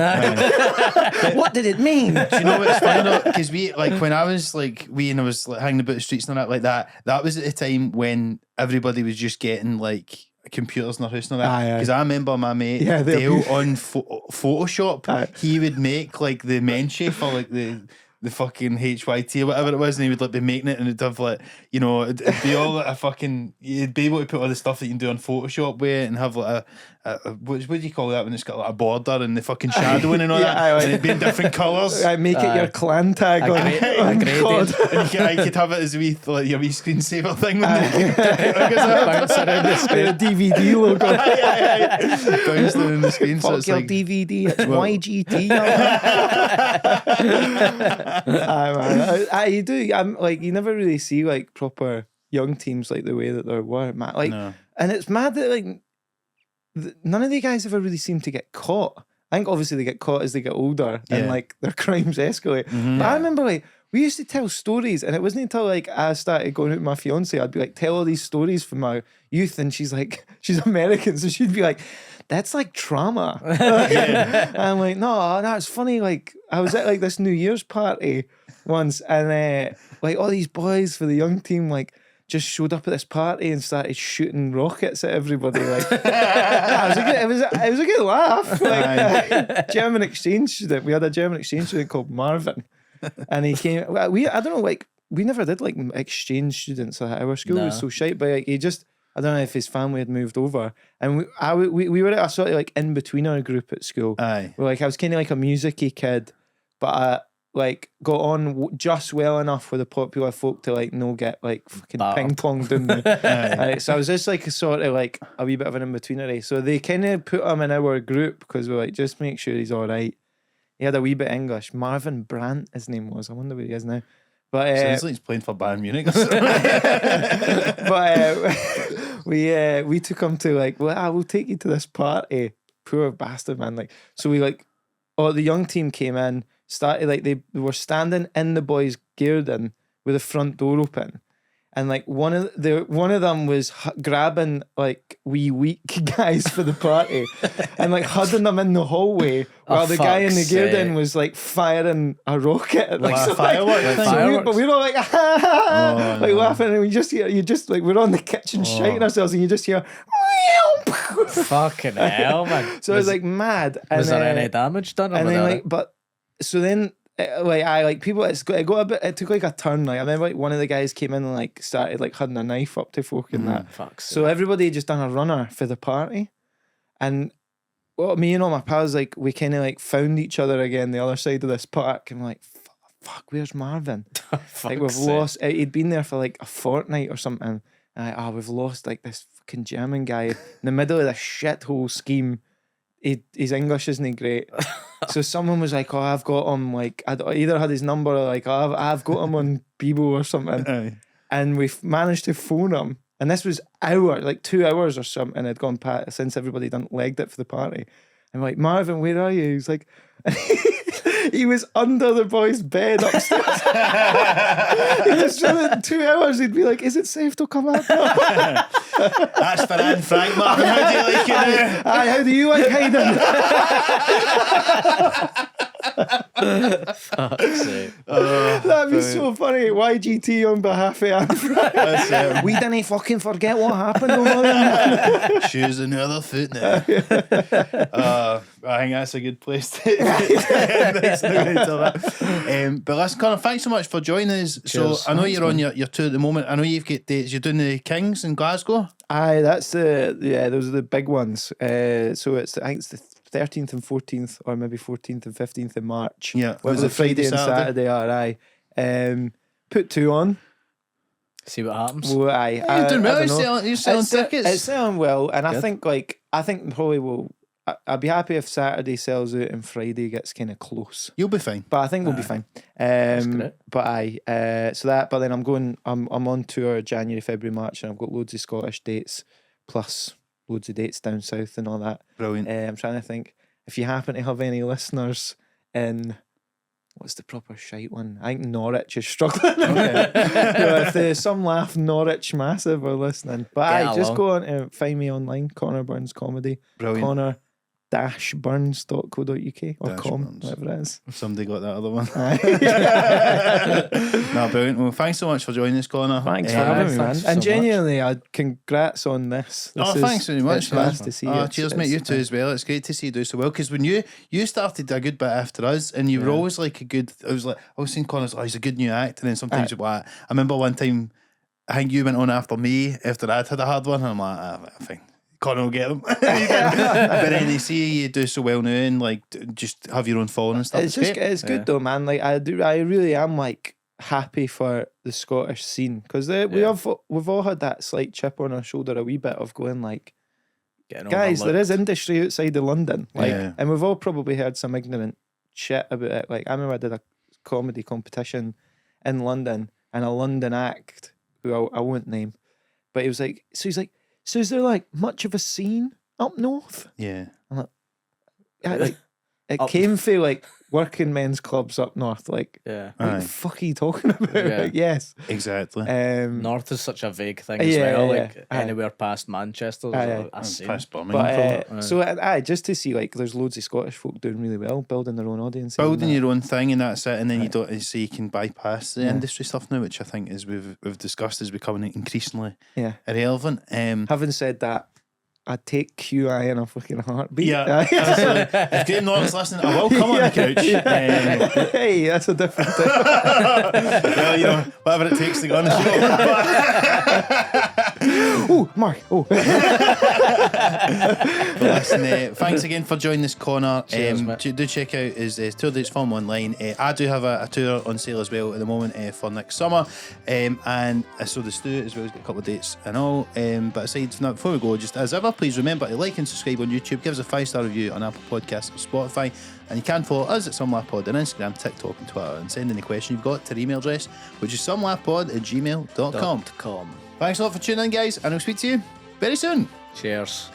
What did it mean? Do you know what's funny though? Because we, like, when I was like and I was like hanging about the streets and that like that, that was at the time when everybody was just getting like computers in their house and all that. Aye, aye. Because I remember my mate Yeah, they'll Dale be- on Photoshop, Aye. he would make like the mention for like the fucking HYT or whatever it was, and he would like be making it, and it'd have like, you know, it'd be all like a fucking, you'd be able to put all the stuff that you can do on Photoshop with it, and have like a what do you call that when it's got like a border and the fucking shadowing and all Yeah, that, aye, aye. and it'd be in different colours. I make it your clan tag A on, great- a on great COD. And I could have it as a wee, like your wee screensaver thing when Bounce around the screen. The DVD logo. bounce down the screen. So Fuck it's your like, DVD, it's YGT. You do. I'm like, you never really see like proper young teams like the way that there were, man. Like, no. and it's mad that like none of the guys ever really seem to get caught. I think obviously they get caught as they get older and Yeah. like their crimes escalate. Mhm. But I remember like we used to tell stories, and it wasn't until like I started going out with my fiance, I'd be like tell all these stories from my youth, and she's American, so she'd be like, that's like trauma. And I'm like, no, it's funny. Like I was at like this New Year's party once, and like all these boys for the young team like just showed up at this party and started shooting rockets at everybody. Like it was a good laugh. Like German exchange student. We had a German exchange student called Marvin, and he came. I don't know. Like we never did like exchange students. Our school was No. so shite, but like he just. I don't know if his family had moved over, and we were at a sort of like in betweener group at school. Aye. Where like I was kind of like a musicy kid, but I like got on just well enough with the popular folk to like no get like fucking Battered. ping pong down me. So I was just like a sort of like a wee bit of an in betweener. So they kind of put him in our group because we're like, just make sure he's all right. He had a wee bit of English. Marvin Brandt, his name was. I wonder where he is now. But Sounds like he's playing for Bayern Munich. but we took him to like, well, I will take you to this party. Poor bastard, man. Like, so we like, the young team came in, started like they were standing in the boys' garden with the front door open, and like one of them was grabbing like wee weak guys for the party and like huddling them in the hallway while the guy in the fuck's garden sake. was like firing a rocket at, Like a so, firework thing? Fireworks. but we're all like Oh, like no. laughing, and we just hear like we're on the kitchen shouting ourselves, and you just hear Fucking hell, man. so it was like mad. Was and, there any damage done? Or and was then that like, but so then people, it got a bit, it took like a turn. Like I remember like one of the guys came in and like started like holding a knife up to folk and that. Fuck's So everybody just done a runner for the party, and me and all my pals like we kind of like found each other again the other side of this park, and we're like, fuck, where's Marvin? Like we've lost. He'd been there for like a fortnight or something. And we've lost like this fucking German guy in the middle of this shithole scheme. His English isn't great, so someone was like, "Oh, I've got him." Like I either had his number or like, "Oh, I've got him on Bebo or something." Aye. And we managed to phone him, and this was 2 hours or something had gone past since everybody done legged it for the party. I'm like, Marvin, where are you? He's like, he was under the boy's bed upstairs. He just in 2 hours, he'd be like, is it safe to come out? That's for Anne Frank, Marvin. How do you like it now? Aye, how do you like hiding? Fuck's sake. That'd be so funny. YGT on behalf of Anne Frank. We didn't fucking forget what happened over there. Shoes on the other foot now. I think that's a good place to but listen, Connor, thanks so much for joining us. Cheers. So I know you're on your tour at the moment. I know you've got dates. You're doing the Kings in Glasgow. Aye, that's those are the big ones. So I think it's the 13th and 14th, or maybe 14th and 15th of March. Yeah, was it Friday and Saturday? Aye. Put 2 on. See what happens. Well, aye. You're doing well. I don't know. You're selling tickets. It's selling well, and Good. I think probably will. I'd be happy if Saturday sells out and Friday gets kind of close. You'll be fine. But I think we'll be fine. great. But aye, so that. But then I'm on tour January, February, March, and I've got loads of Scottish dates, plus loads of dates down south and all that. Brilliant. I'm trying to think if you happen to have any listeners in. What's the proper shite one? I think Norwich is struggling. If there's some laugh Norwich massive are listening. But Get just along. go on to find me online, Connor Burns Comedy. Brilliant. Connor-burns.co.uk or Dash com, Burns. whatever it is. Somebody got that other one. Aye. No, brilliant. Well, thanks so much for joining us, Connor. Thanks for Yeah, having me, man. thanks so And much. genuinely, congrats on this. Thanks very much, It's nice man. to see you. Cheers, mate. You too as well. It's great to see you do so well. Because when you started a good bit after us, and you were always like I was saying, Connor's, he's a good new act, and then sometimes you're like, I remember one time, I think you went on after me after I'd had a hard one, and I'm like, I think Connor will get him. But then they see you do so well now, and like just have your own following and stuff. It's good though, man. Like I really am like happy for the Scottish scene because we've all had that slight chip on our shoulder a wee bit of going like, Getting guys, there overlooked. is industry outside of London, like, Yeah. and we've all probably heard some ignorant shit about it. Like I remember I did a comedy competition in London, and a London act who I won't name, but he was like, he's like, so is there like much of a scene up north? Yeah. Yeah, like it Up- came through like working men's clubs up north. Like, Yeah. what Aye. the fuck are you talking about? Yeah. Like, yes. Exactly. North is such a vague thing as Yeah, well. yeah, Like aye. anywhere past Manchester, Aye, there's aye. a scene. Past Birmingham. But probably. so just to see like there's loads of Scottish folk doing really well, building their own audience, Building your own thing, and that's it. And then you don't see you can bypass the industry stuff now, which I think is we've discussed is becoming increasingly irrelevant. Having said that, I'd take QI in a fucking heartbeat. Yeah, absolutely. If Graham Norton's listening, I will come on the couch. Hey, that's a different thing. Well, you know, whatever it takes to go on the show. Oh, Mark. Oh. But listen, thanks again for joining us, Connor. Cheers, mate. Do check out his tour dates from online. I do have a tour on sale as well at the moment for next summer, and so the Stu as well has got a couple of dates and all. But aside from that, before we go, just as ever, please remember to like and subscribe on YouTube. Give us a 5-star review on Apple Podcasts or Spotify, and you can follow us at SomeLaughPod on Instagram, TikTok, and Twitter, and send any question you've got to our email address, which is somelaughpod@gmail.com. .com. Thanks a lot for tuning in, guys, and I'll speak to you very soon. Cheers.